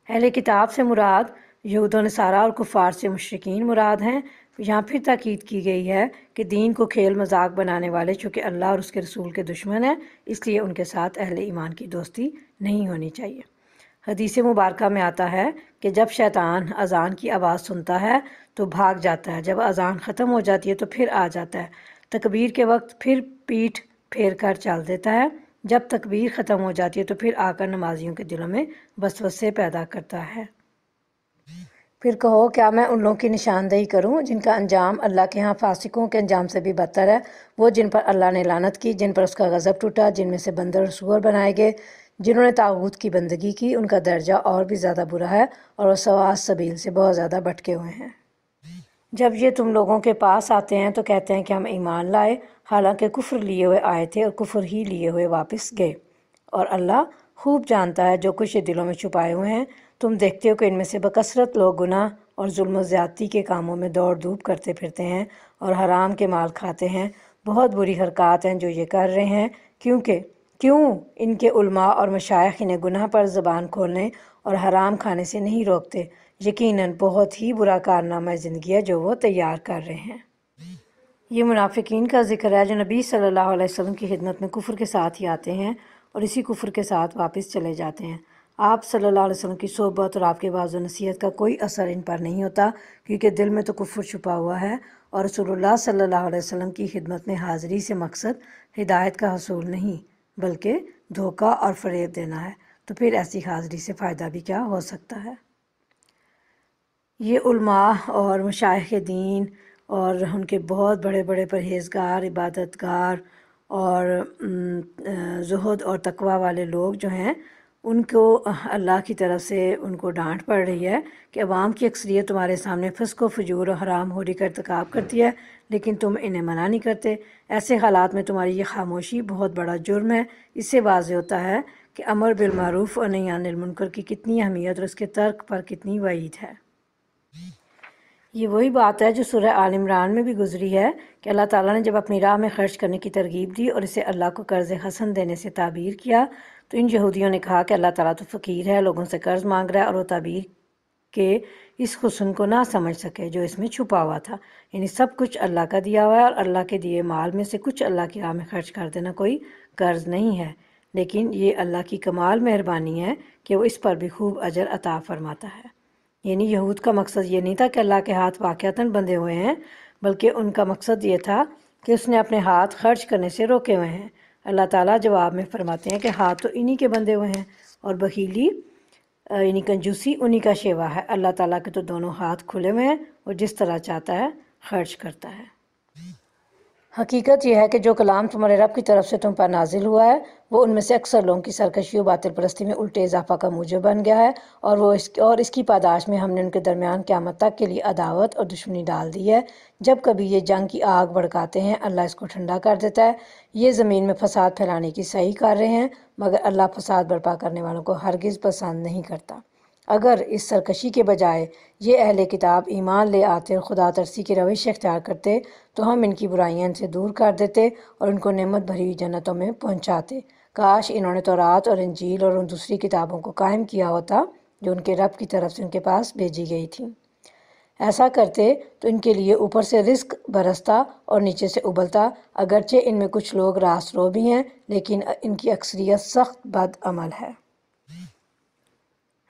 اہل کتاب سے مراد یہود و نصارہ اور کفار سے مشرکین مراد ہیں۔ یہاں پھر تاکید کی گئی ہے کہ دین کو کھیل مذاق بنانے والے چونکہ اللہ اور اس کے رسول کے دشمن ہیں، اس لیے ان کے ساتھ اہل ایمان کی دوستی نہیں ہونی چاہیے۔ حدیث مبارکہ میں آتا ہے کہ جب شیطان اذان کی آواز سنتا ہے تو بھاگ جاتا ہے، جب اذان ختم ہو جاتی ہے تو پھر آ جاتا ہے، تکبیر کے وقت پھر پیٹھ پھیر کر چل دیتا ہے، جب تکبیر ختم ہو جاتی ہے تو پھر آ کر نمازیوں کے دلوں میں وسوسے پیدا کرتا ہے۔ پھر کہو کیا میں ان لوگوں کی نشاندہی کروں جن کا انجام اللہ کے ہاں فاسقوں کے انجام سے بھی بدتر ہے، وہ جن پر اللہ نے لعنت کی، جن پر اس کا غضب ٹوٹا، جن میں سے بندر اور سور بنائے گئے، جنہوں نے طاغوت کی بندگی کی، ان کا درجہ اور بھی زیادہ برا ہے اور وہ سواء سبیل سے بہت زیادہ بھٹکے ہوئے ہیں۔ جب یہ تم لوگوں کے پاس آتے ہیں تو کہتے ہیں کہ ہم ایمان لائے، حالانکہ کفر لیے ہوئے آئے تھے اور کفر ہی لیے ہوئے واپس گئے، اور اللہ خوب جانتا ہے جو کچھ یہ دلوں میں چھپائے ہوئے ہیں۔ تم دیکھتے ہو کہ ان میں سے بکثرت لوگ گناہ اور ظلم و زیادتی کے کاموں میں دوڑ دھوپ کرتے پھرتے ہیں اور حرام کے مال کھاتے ہیں۔ بہت بری حرکات ہیں جو یہ کر رہے ہیں، کیوں ان کے علماء اور مشائخ انہیں گناہ پر زبان کھولنے اور حرام کھانے سے نہیں روکتے؟ یقیناً بہت ہی برا کارنامہ زندگی ہے جو وہ تیار کر رہے ہیں۔ یہ منافقین کا ذکر ہے جو نبی صلی اللہ علیہ وسلم کی خدمت میں کفر کے ساتھ ہی آتے ہیں اور اسی کفر کے ساتھ واپس چلے جاتے ہیں۔ آپ صلی اللہ علیہ وسلم کی صحبت اور آپ کے وعظ و نصیحت کا کوئی اثر ان پر نہیں ہوتا، کیونکہ دل میں تو کفر چھپا ہوا ہے، اور رسول اللہ صلی اللہ علیہ وسلم کی خدمت میں حاضری سے مقصد ہدایت کا حصول نہیں بلکہ دھوکہ اور فریب دینا ہے، تو پھر ایسی حاضری سے فائدہ بھی کیا ہو سکتا ہے؟ یہ علماء اور مشائخ دین اور ان کے بہت بڑے بڑے پرہیزگار، عبادت گار اور زہد اور تقوی والے لوگ جو ہیں، ان کو اللہ کی طرف سے ان کو ڈانٹ پڑ رہی ہے کہ عوام کی اکثریت تمہارے سامنے فسق و فجور و حرام خوری کا ارتکاب کرتی ہے لیکن تم انہیں منع نہیں کرتے۔ ایسے حالات میں تمہاری یہ خاموشی بہت بڑا جرم ہے۔ اس سے واضح ہوتا ہے کہ امر بالمعروف اور نہی عن المنکر کی کتنی اہمیت اور اس کے ترک پر کتنی وعید ہے۔ یہ وہی بات ہے جو سورہ آل عمران میں بھی گزری ہے کہ اللہ تعالیٰ نے جب اپنی راہ میں خرچ کرنے کی ترغیب دی اور اسے اللہ کو قرض حسن دینے سے تعبیر کیا تو ان یہودیوں نے کہا کہ اللہ تعالیٰ تو فقیر ہے، لوگوں سے قرض مانگ رہا ہے، اور وہ تعبیر کے اس حسن کو نہ سمجھ سکے جو اس میں چھپا ہوا تھا، یعنی سب کچھ اللہ کا دیا ہوا ہے اور اللہ کے دیے مال میں سے کچھ اللہ کی راہ میں خرچ کر دینا کوئی قرض نہیں ہے، لیکن یہ اللہ کی کمال مہربانی ہے کہ وہ اس پر بھی خوب اجر عطا فرماتا ہے۔ یعنی یہود کا مقصد یہ نہیں تھا کہ اللہ کے ہاتھ واقعتاً بندھے ہوئے ہیں، بلکہ ان کا مقصد یہ تھا کہ اس نے اپنے ہاتھ خرچ کرنے سے روکے ہوئے ہیں۔ اللہ تعالیٰ جواب میں فرماتے ہیں کہ ہاتھ تو انہی کے بندھے ہوئے ہیں، اور بخیلی یعنی کنجوسی انہی کا شیوا ہے۔ اللہ تعالیٰ کے تو دونوں ہاتھ کھلے ہوئے ہیں، اور جس طرح چاہتا ہے خرچ کرتا ہے۔ حقیقت یہ ہے کہ جو کلام تمہارے رب کی طرف سے تم پر نازل ہوا ہے وہ ان میں سے اکثر لوگوں کی سرکشی و باطل پرستی میں الٹے اضافہ کا موجب بن گیا ہے، اور اس کی پاداش میں ہم نے ان کے درمیان قیامت تک کے لیے عداوت اور دشمنی ڈال دی ہے۔ جب کبھی یہ جنگ کی آگ بھڑکاتے ہیں اللہ اس کو ٹھنڈا کر دیتا ہے۔ یہ زمین میں فساد پھیلانے کی صحیح کر رہے ہیں، مگر اللہ فساد برپا کرنے والوں کو ہرگز پسند نہیں کرتا۔ اگر اس سرکشی کے بجائے یہ اہل کتاب ایمان لے آتے اور خدا ترسی کی روش اختیار کرتے تو ہم ان کی برائیاں ان سے دور کر دیتے اور ان کو نعمت بھری ہوئی جنتوں میں پہنچاتے۔ کاش انہوں نے تورات اور انجیل اور ان دوسری کتابوں کو قائم کیا ہوتا جو ان کے رب کی طرف سے ان کے پاس بھیجی گئی تھی۔ ایسا کرتے تو ان کے لیے اوپر سے رزق برستا اور نیچے سے ابلتا، اگرچہ ان میں کچھ لوگ راست رو بھی ہیں لیکن ان کی اکثریت سخت بد عمل ہے۔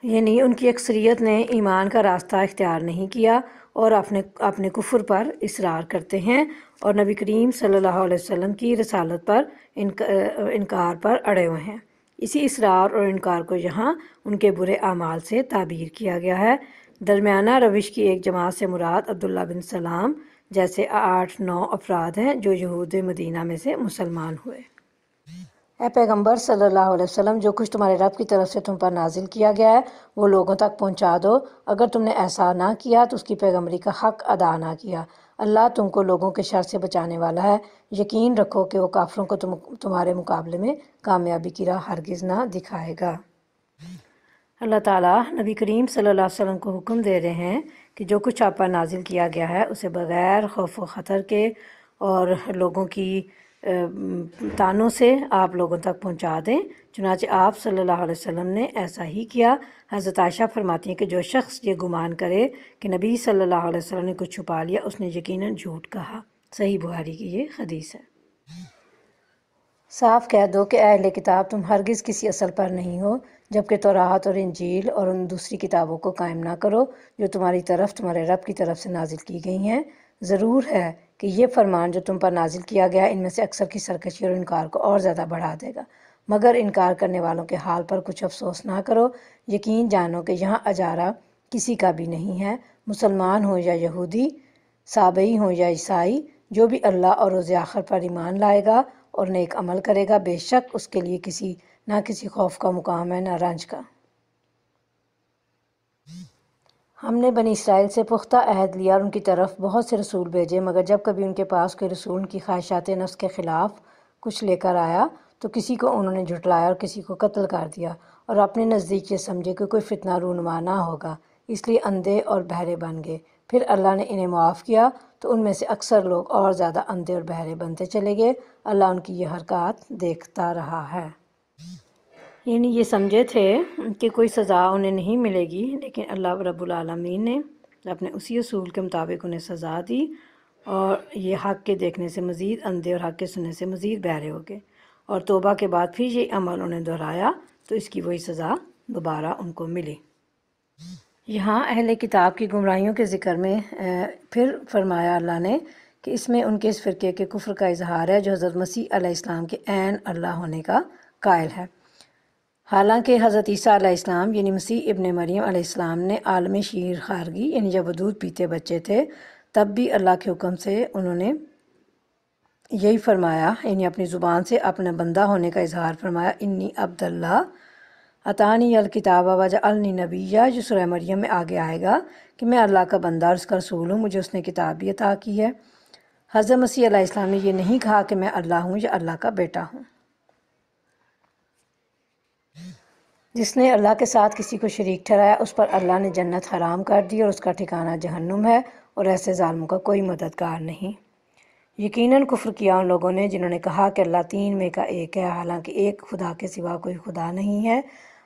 یعنی ان کی اکثریت نے ایمان کا راستہ اختیار نہیں کیا اور اپنے کفر پر اصرار کرتے ہیں اور نبی کریم صلی اللہ علیہ وسلم کی رسالت پر انکار پر اڑے ہوئے ہیں۔ اسی اصرار اور انکار کو یہاں ان کے برے اعمال سے تعبیر کیا گیا ہے۔ درمیانہ روش کی ایک جماعت سے مراد عبداللہ بن سلام جیسے 8-9 افراد ہیں جو یہود مدینہ میں سے مسلمان ہوئے۔ اے پیغمبر صلی اللہ علیہ وسلم، جو کچھ تمہارے رب کی طرف سے تم پر نازل کیا گیا ہے وہ لوگوں تک پہنچا دو۔ اگر تم نے ایسا نہ کیا تو اس کی پیغمبری کا حق ادا نہ کیا۔ اللہ تم کو لوگوں کے شر سے بچانے والا ہے۔ یقین رکھو کہ وہ کافروں کو تمہارے مقابلے میں کامیابی کی راہ ہرگز نہ دکھائے گا۔ اللہ تعالیٰ نبی کریم صلی اللہ علیہ وسلم کو حکم دے رہے ہیں کہ جو کچھ آپ پر نازل کیا گیا ہے اسے بغیر خوف و خطر کے اور لوگوں کی تانوں سے آپ لوگوں تک پہنچا دیں۔ چنانچہ آپ صلی اللہ علیہ وسلم نے ایسا ہی کیا۔ حضرت عائشہ فرماتی ہیں کہ جو شخص یہ گمان کرے کہ نبی صلی اللہ علیہ وسلم نے کچھ چھپا لیا اس نے یقیناً جھوٹ کہا۔ صحیح بخاری کی یہ حدیث ہے۔ صاف کہہ دو کہ اے اہل کتاب تم ہرگز کسی اصل پر نہیں ہو جبکہ تورات اور انجیل اور ان دوسری کتابوں کو قائم نہ کرو جو تمہارے رب کی طرف سے نازل کی گئی ہیں۔ ضرور ہے کہ یہ فرمان جو تم پر نازل کیا گیا ان میں سے اکثر کی سرکشی اور انکار کو اور زیادہ بڑھا دے گا، مگر انکار کرنے والوں کے حال پر کچھ افسوس نہ کرو۔ یقین جانو کہ یہاں اجارہ کسی کا بھی نہیں ہے، مسلمان ہو یا یہودی، سابئی ہو یا عیسائی، جو بھی اللہ اور روز آخر پر ایمان لائے گا اور نیک عمل کرے گا بے شک اس کے لیے نہ کسی خوف کا مقام ہے نہ رنج کا۔ ہم نے بنی اسرائیل سے پختہ عہد لیا اور ان کی طرف بہت سے رسول بھیجے، مگر جب کبھی ان کے پاس کوئی رسول ان کی خواہشات نفس کے خلاف کچھ لے کر آیا تو کسی کو انہوں نے جھٹلایا اور کسی کو قتل کر دیا، اور اپنے نزدیک یہ سمجھے کہ کوئی فتنہ رونما نہ ہوگا، اس لیے اندھے اور بہرے بن گئے۔ پھر اللہ نے انہیں معاف کیا تو ان میں سے اکثر لوگ اور زیادہ اندھے اور بہرے بنتے چلے گئے۔ اللہ ان کی یہ حرکات دیکھتا رہا ہے۔ یعنی یہ سمجھے تھے کہ کوئی سزا انہیں نہیں ملے گی، لیکن اللہ رب العالمین نے اپنے اسی اصول کے مطابق انہیں سزا دی اور یہ حق کے دیکھنے سے مزید اندھے اور حق کے سننے سے مزید بہرے ہو گئے، اور توبہ کے بعد پھر یہ عمل انہیں دہرایا تو اس کی وہی سزا دوبارہ ان کو ملی۔ یہاں اہل کتاب کی گمراہیوں کے ذکر میں پھر فرمایا اللہ نے کہ اس میں ان کے اس فرقے کے کفر کا اظہار ہے جو حضرت مسیح علیہ السلام کے عین اللہ ہونے کا قائل ہے، حالانکہ حضرت عیسیٰ علیہ السلام یعنی مسیح ابن مریم علیہ السلام نے عالم شیر خارگی یعنی جب وہ دودھ پیتے بچے تھے تب بھی اللہ کے حکم سے انہوں نے یہی فرمایا، یعنی اپنی زبان سے اپنے بندہ ہونے کا اظہار فرمایا، انی عبداللہ عطانی الکتاب وجعلنی نبیہ، جو سورہ مریم میں آگے آئے گا کہ میں اللہ کا بندہ اور اس کا رسول ہوں، مجھے اس نے کتاب بھی عطا کی ہے۔ حضرت مسیح علیہ السلام نے یہ نہیں کہا کہ میں اللہ ہوں یا اللہ کا بیٹا ہوں۔ جس نے اللہ کے ساتھ کسی کو شریک ٹھہرایا اس پر اللہ نے جنت حرام کر دی اور اس کا ٹھکانہ جہنم ہے، اور ایسے ظالموں کا کوئی مددگار نہیں۔ یقیناً کفر کیا ان لوگوں نے جنہوں نے کہا کہ اللہ تین میں کا ایک ہے، حالانکہ ایک خدا کے سوا کوئی خدا نہیں ہے۔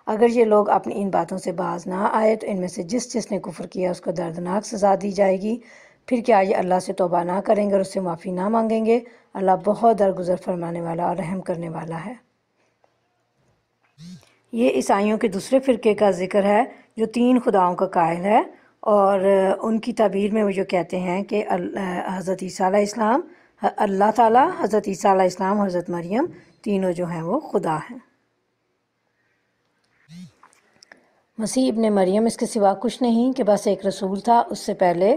اگر یہ لوگ اپنی ان باتوں سے باز نہ آئے تو ان میں سے جس نے کفر کیا اس کو دردناک سزا دی جائے گی۔ پھر کیا یہ اللہ سے توبہ نہ کریں گے اور اس سے معافی نہ مانگیں گے؟ اللہ بہت درگزر فرمانے والا اور رحم کرنے والا ہے۔ یہ عیسائیوں کے دوسرے فرقے کا ذکر ہے جو تین خداؤں کا قائل ہے، اور ان کی تعبیر میں وہ جو کہتے ہیں کہ حضرت عیسیٰ علیہ السلام، اللہ تعالیٰ، حضرت عیسیٰ علیہ السلام اور حضرت مریم تینوں جو ہیں وہ خدا ہیں۔ مسیح ابن مریم اس کے سوا کچھ نہیں کہ بس ایک رسول تھا، اس سے پہلے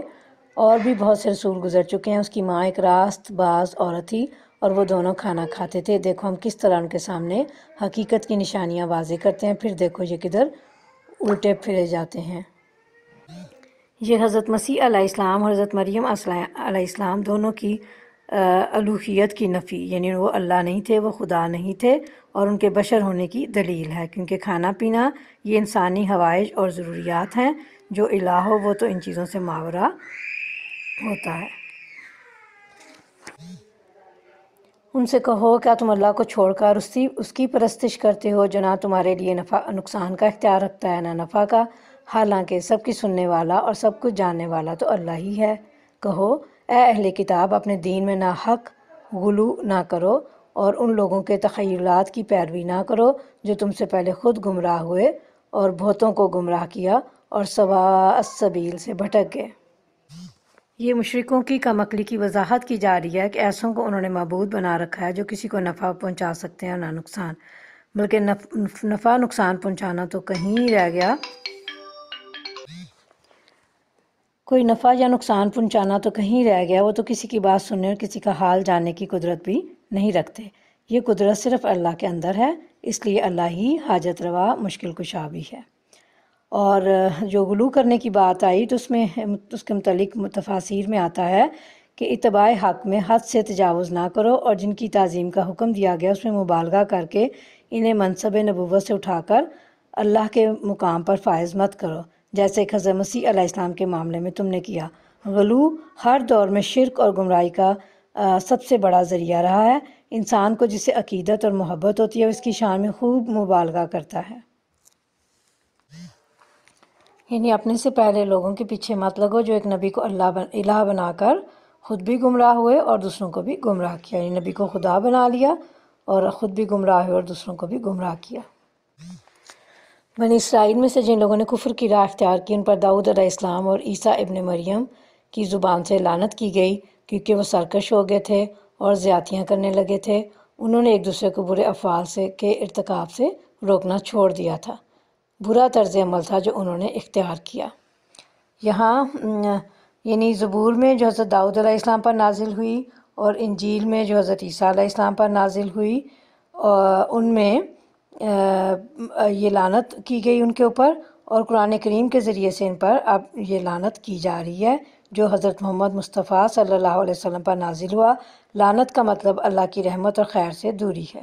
اور بھی بہت سے رسول گزر چکے ہیں۔ اس کی ماں ایک راست باز عورت تھی اور وہ دونوں کھانا کھاتے تھے۔ دیکھو ہم کس طرح ان کے سامنے حقیقت کی نشانیاں واضح کرتے ہیں، پھر دیکھو یہ کدھر الٹے پھرے جاتے ہیں۔ یہ حضرت مسیح علیہ السلام اور حضرت مریم علیہ السلام دونوں کی الوہیت کی نفی، یعنی وہ اللہ نہیں تھے، وہ خدا نہیں تھے، اور ان کے بشر ہونے کی دلیل ہے، کیونکہ کھانا پینا یہ انسانی حوائج اور ضروریات ہیں۔ جو الہ ہو وہ تو ان چیزوں سے ماورا ہوتا ہے۔ ان سے کہو کیا تم اللہ کو چھوڑ کر اس کی پرستش کرتے ہو جو نہ تمہارے لیے نقصان کا اختیار رکھتا ہے نہ نفع کا، حالانکہ سب کی سننے والا اور سب کچھ جاننے والا تو اللہ ہی ہے۔ کہو اے اہل کتاب، اپنے دین میں ناحق غلو نہ کرو اور ان لوگوں کے تخیلات کی پیروی نہ کرو جو تم سے پہلے خود گمراہ ہوئے اور بہتوں کو گمراہ کیا اور سواء السبیل سے بھٹک گئے۔ یہ مشرکوں کی کم عقلی کی وضاحت کی جا رہی ہے کہ ایسوں کو انہوں نے معبود بنا رکھا ہے جو کسی کو نفع پہنچا سکتے ہیں اور نہ نقصان، بلکہ نفع نقصان پہنچانا تو کہیں رہ گیا، کوئی نفع یا نقصان پہنچانا تو کہیں رہ گیا، وہ تو کسی کی بات سننے اور کسی کا حال جاننے کی قدرت بھی نہیں رکھتے۔ یہ قدرت صرف اللہ کے اندر ہے، اس لیے اللہ ہی حاجت روا مشکل کشا بھی ہے۔ اور جو غلو کرنے کی بات آئی تو اس کے متعلق تفاسیر میں آتا ہے کہ اتباع حق میں حد سے تجاوز نہ کرو، اور جن کی تعظیم کا حکم دیا گیا اس میں مبالغہ کر کے انہیں منصب نبوت سے اٹھا کر اللہ کے مقام پر فائز مت کرو، جیسے کہ حضرت مسیح علیہ السلام کے معاملے میں تم نے کیا۔ غلو ہر دور میں شرک اور گمراہی کا سب سے بڑا ذریعہ رہا ہے۔ انسان کو جسے عقیدت اور محبت ہوتی ہے اس کی شان میں خوب مبالغہ کرتا ہے، یعنی اپنے سے پہلے لوگوں کے پیچھے مت لگو جو ایک نبی کو الہ بنا کر خود بھی گمراہ ہوئے اور دوسروں کو بھی گمراہ کیا، یعنی نبی کو خدا بنا لیا اور خود بھی گمراہ ہوئے اور دوسروں کو بھی گمراہ کیا۔ بنی اسرائیل میں سے جن لوگوں نے کفر کی راہ اختیار کی ان پر داؤد علیہ السلام اور عیسیٰ ابن مریم کی زبان سے لعنت کی گئی، کیونکہ وہ سرکش ہو گئے تھے اور زیادتیاں کرنے لگے تھے۔ انہوں نے ایک دوسرے کو برے افعال کے ارتکاب سے روکنا چھوڑ دیا تھا، برا طرز عمل تھا جو انہوں نے اختیار کیا۔ یہاں یعنی زبور میں جو حضرت داؤد علیہ السلام پر نازل ہوئی اور انجیل میں جو حضرت عیسیٰ علیہ السلام پر نازل ہوئی، ان میں یہ لعنت کی گئی ان کے اوپر، اور قرآن کریم کے ذریعے سے ان پر اب یہ لعنت کی جا رہی ہے جو حضرت محمد مصطفیٰ صلی اللہ علیہ وسلم پر نازل ہوا۔ لعنت کا مطلب اللہ کی رحمت اور خیر سے دوری ہے۔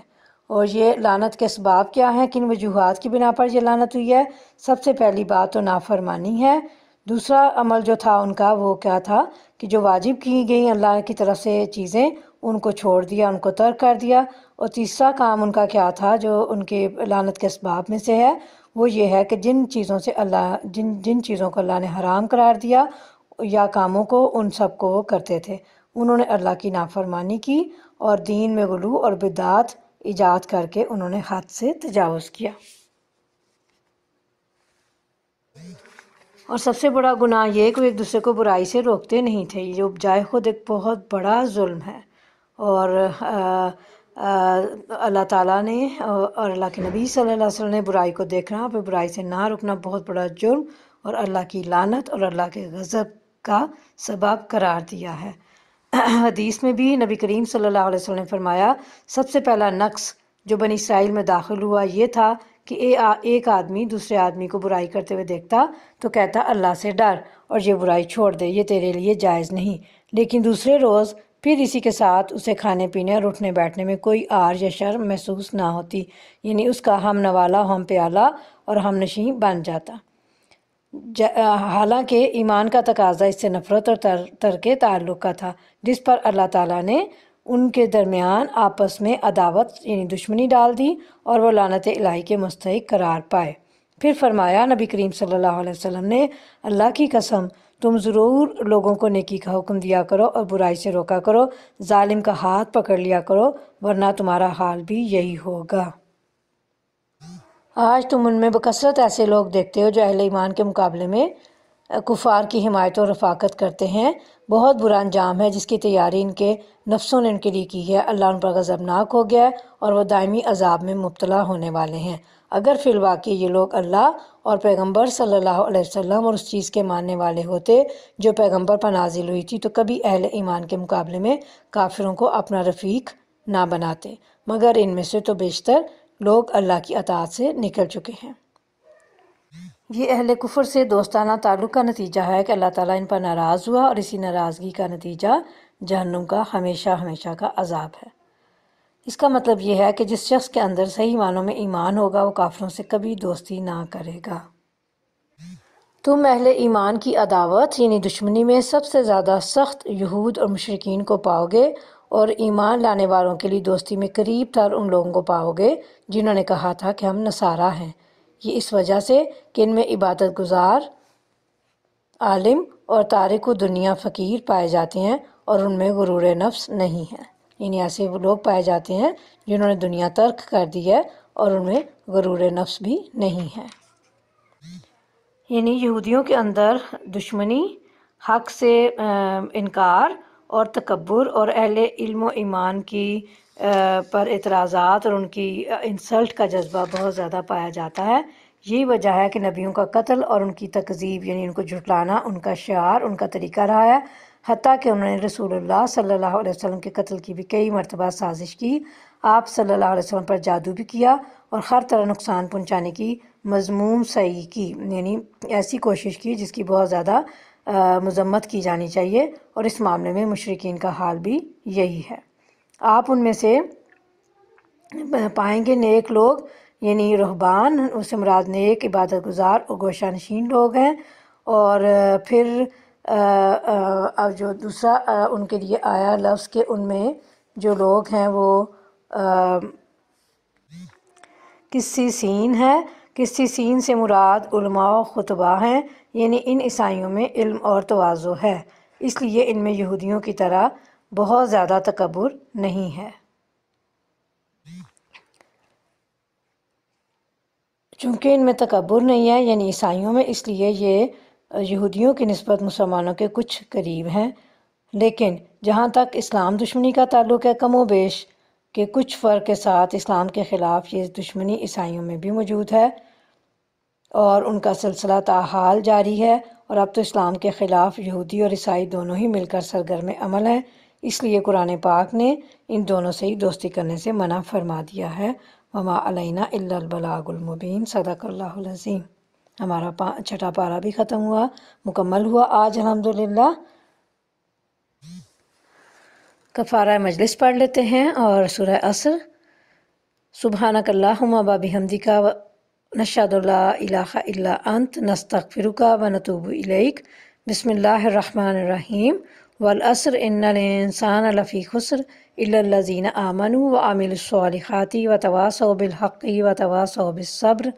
اور یہ لعنت کے اسباب کیا ہیں، کن وجوہات کی بنا پر یہ لعنت ہوئی ہے؟ سب سے پہلی بات تو نافرمانی ہے۔ دوسرا عمل جو تھا ان کا وہ کیا تھا کہ جو واجب کی گئی اللہ کی طرف سے چیزیں ان کو چھوڑ دیا، ان کو ترک کر دیا۔ اور تیسرا کام ان کا کیا تھا جو ان کے لعنت کے اسباب میں سے ہے، وہ یہ ہے کہ جن چیزوں کو اللہ نے حرام قرار دیا یا کاموں کو، ان سب کو وہ کرتے تھے۔ انہوں نے اللہ کی نافرمانی کی اور دین میں غلو اور بدعات ایجاد کر کے انہوں نے حد سے تجاوز کیا۔ اور سب سے بڑا گناہ یہ کہ وہ ایک دوسرے کو برائی سے روکتے نہیں تھے، یہ بجائے خود ایک بہت بڑا ظلم ہے۔ اور اللہ تعالیٰ نے اور اللہ کے نبی صلی اللہ علیہ وسلم نے برائی کو دیکھنا، پھر برائی سے نہ رکنا بہت بڑا جرم اور اللہ کی لعنت اور اللہ کے غضب کا سبب قرار دیا ہے۔ حدیث میں بھی نبی کریم صلی اللہ علیہ وسلم نے فرمایا، سب سے پہلا نقص جو بنی اسرائیل میں داخل ہوا یہ تھا کہ ایک آدمی دوسرے آدمی کو برائی کرتے ہوئے دیکھتا تو کہتا اللہ سے ڈر اور یہ برائی چھوڑ دے، یہ تیرے لیے جائز نہیں، لیکن دوسرے روز پھر اسی کے ساتھ اسے کھانے پینے اور اٹھنے بیٹھنے میں کوئی عار یا شرم محسوس نہ ہوتی، یعنی اس کا ہم نوالا، ہم پیالہ اور ہم نشیں بن جاتا۔ حالانکہ ایمان کا تقاضا اس سے نفرت اور ترک تعلق کا تھا، جس پر اللہ تعالیٰ نے ان کے درمیان آپس میں عداوت یعنی دشمنی ڈال دی اور وہ لعنت الہی کے مستحق قرار پائے۔ پھر فرمایا نبی کریم صلی اللہ علیہ وسلم نے، اللہ کی قسم تم ضرور لوگوں کو نیکی کا حکم دیا کرو اور برائی سے روکا کرو، ظالم کا ہاتھ پکڑ لیا کرو ورنہ تمہارا حال بھی یہی ہوگا۔ آج تم ان میں بکثرت ایسے لوگ دیکھتے ہو جو اہل ایمان کے مقابلے میں کفار کی حمایت و رفاقت کرتے ہیں۔ بہت برا انجام ہے جس کی تیاری ان کے نفسوں نے ان کے لیے کی ہے۔ اللہ ان پر غضبناک ہو گیا ہے اور وہ دائمی عذاب میں مبتلا ہونے والے ہیں۔ اگر فی الواقع یہ لوگ اللہ اور پیغمبر صلی اللہ علیہ وسلم اور اس چیز کے ماننے والے ہوتے جو پیغمبر پر نازل ہوئی تھی تو کبھی اہل ایمان کے مقابلے میں کافروں کو اپنا رفیق نہ بناتے، مگر ان میں سے تو بیشتر لوگ اللہ کی اطاعت سے نکل چکے ہیں۔ یہ اہل کفر سے دوستانہ تعلق کا نتیجہ ہے کہ اللہ تعالیٰ ان پر ناراض ہوا، اور اسی ناراضگی کا نتیجہ جہنم کا ہمیشہ ہمیشہ کا عذاب ہے۔ اس کا مطلب یہ ہے کہ جس شخص کے اندر صحیح معنوں میں ایمان ہوگا وہ کافروں سے کبھی دوستی نہ کرے گا۔ تم اہل ایمان کی عداوت یعنی دشمنی میں سب سے زیادہ سخت یہود اور مشرکین کو پاؤ گے، اور ایمان لانے والوں کے لیے دوستی میں قریب تر ان لوگوں کو پاؤ گے جنہوں نے کہا تھا کہ ہم نصارہ ہیں۔ یہ اس وجہ سے کہ ان میں عبادت گزار عالم اور تارک و دنیا فقیر پائے جاتے ہیں، اور ان میں غرور نفس نہیں ہے، یعنی ایسے وہ لوگ پائے جاتے ہیں جنہوں نے دنیا ترک کر دی ہے اور ان میں غرور نفس بھی نہیں ہے۔ یعنی یہودیوں کے اندر دشمنی، حق سے انکار اور تکبر، اور اہل علم و ایمان کی پر اعتراضات اور ان کی انسلٹ کا جذبہ بہت زیادہ پایا جاتا ہے۔ یہی وجہ ہے کہ نبیوں کا قتل اور ان کی تکذیب یعنی ان کو جھٹلانا ان کا شعار، ان کا طریقہ رہا ہے، حتیٰ کہ انہوں نے رسول اللہ صلی اللہ علیہ وسلم کے قتل کی بھی کئی مرتبہ سازش کی، آپ صلی اللہ علیہ وسلم پر جادو بھی کیا، اور ہر طرح نقصان پہنچانے کی مذموم سعی کی، یعنی ایسی کوشش کی جس کی بہت زیادہ مذمت کی جانی چاہیے، اور اس معاملے میں مشرکین کا حال بھی یہی ہے۔ آپ ان میں سے پائیں گے نیک لوگ یعنی رہبان، اس سے مراد نیک عبادت گزار اور گوشہ نشین لوگ ہیں، اور پھر اب جو دوسرا ان کے لیے آیا لفظ کہ ان میں جو لوگ ہیں وہ قسیسین ہے، قسیسین سے مراد علماء و خطباء ہیں، یعنی ان عیسائیوں میں علم اور تواضع ہے، اس لیے ان میں یہودیوں کی طرح بہت زیادہ تکبر نہیں ہے۔ چونکہ ان میں تکبر نہیں ہے یعنی عیسائیوں میں، اس لیے یہ یہودیوں کی نسبت مسلمانوں کے کچھ قریب ہیں، لیکن جہاں تک اسلام دشمنی کا تعلق ہے، کم و بیش کہ کچھ فرق کے ساتھ اسلام کے خلاف یہ دشمنی عیسائیوں میں بھی موجود ہے، اور ان کا سلسلہ تاحال جاری ہے، اور اب تو اسلام کے خلاف یہودی اور عیسائی دونوں ہی مل کر سرگرم عمل ہیں، اس لیے قرآن پاک نے ان دونوں سے ہی دوستی کرنے سے منع فرما دیا ہے۔ وما علینا الا البلاغ المبین، صدق اللہ العظیم۔ ہمارا 6واں پارہ بھی ختم ہوا، مکمل ہوا آج الحمدللہ۔ کفارہ مجلس پڑھ لیتے ہیں، اور سورہ عصر۔ سبحانک اللہم و بحمدک نشہد لا الہ الا انت نستغفرک و نتوب الیک۔ بسم اللہ الرحمن الرحیم۔ والعصر ان الانسان لفی خسر الا الذین آمنوا وعملوا الصالحات وتواصوا بالحق وتواصوا بالصبر۔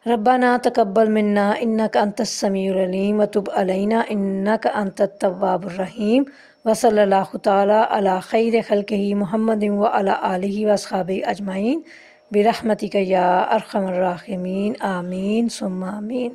ربنا تقبل منا انک انت السمیع العلیم وتب علینا انک انت التواب الرحیم۔ وصلی اللہ تعالی علی خیر خلقہ محمد وعلی آلہ واصحابہ اجمعین برحمتک یا ارحم الراحمین، آمین ثم آمین۔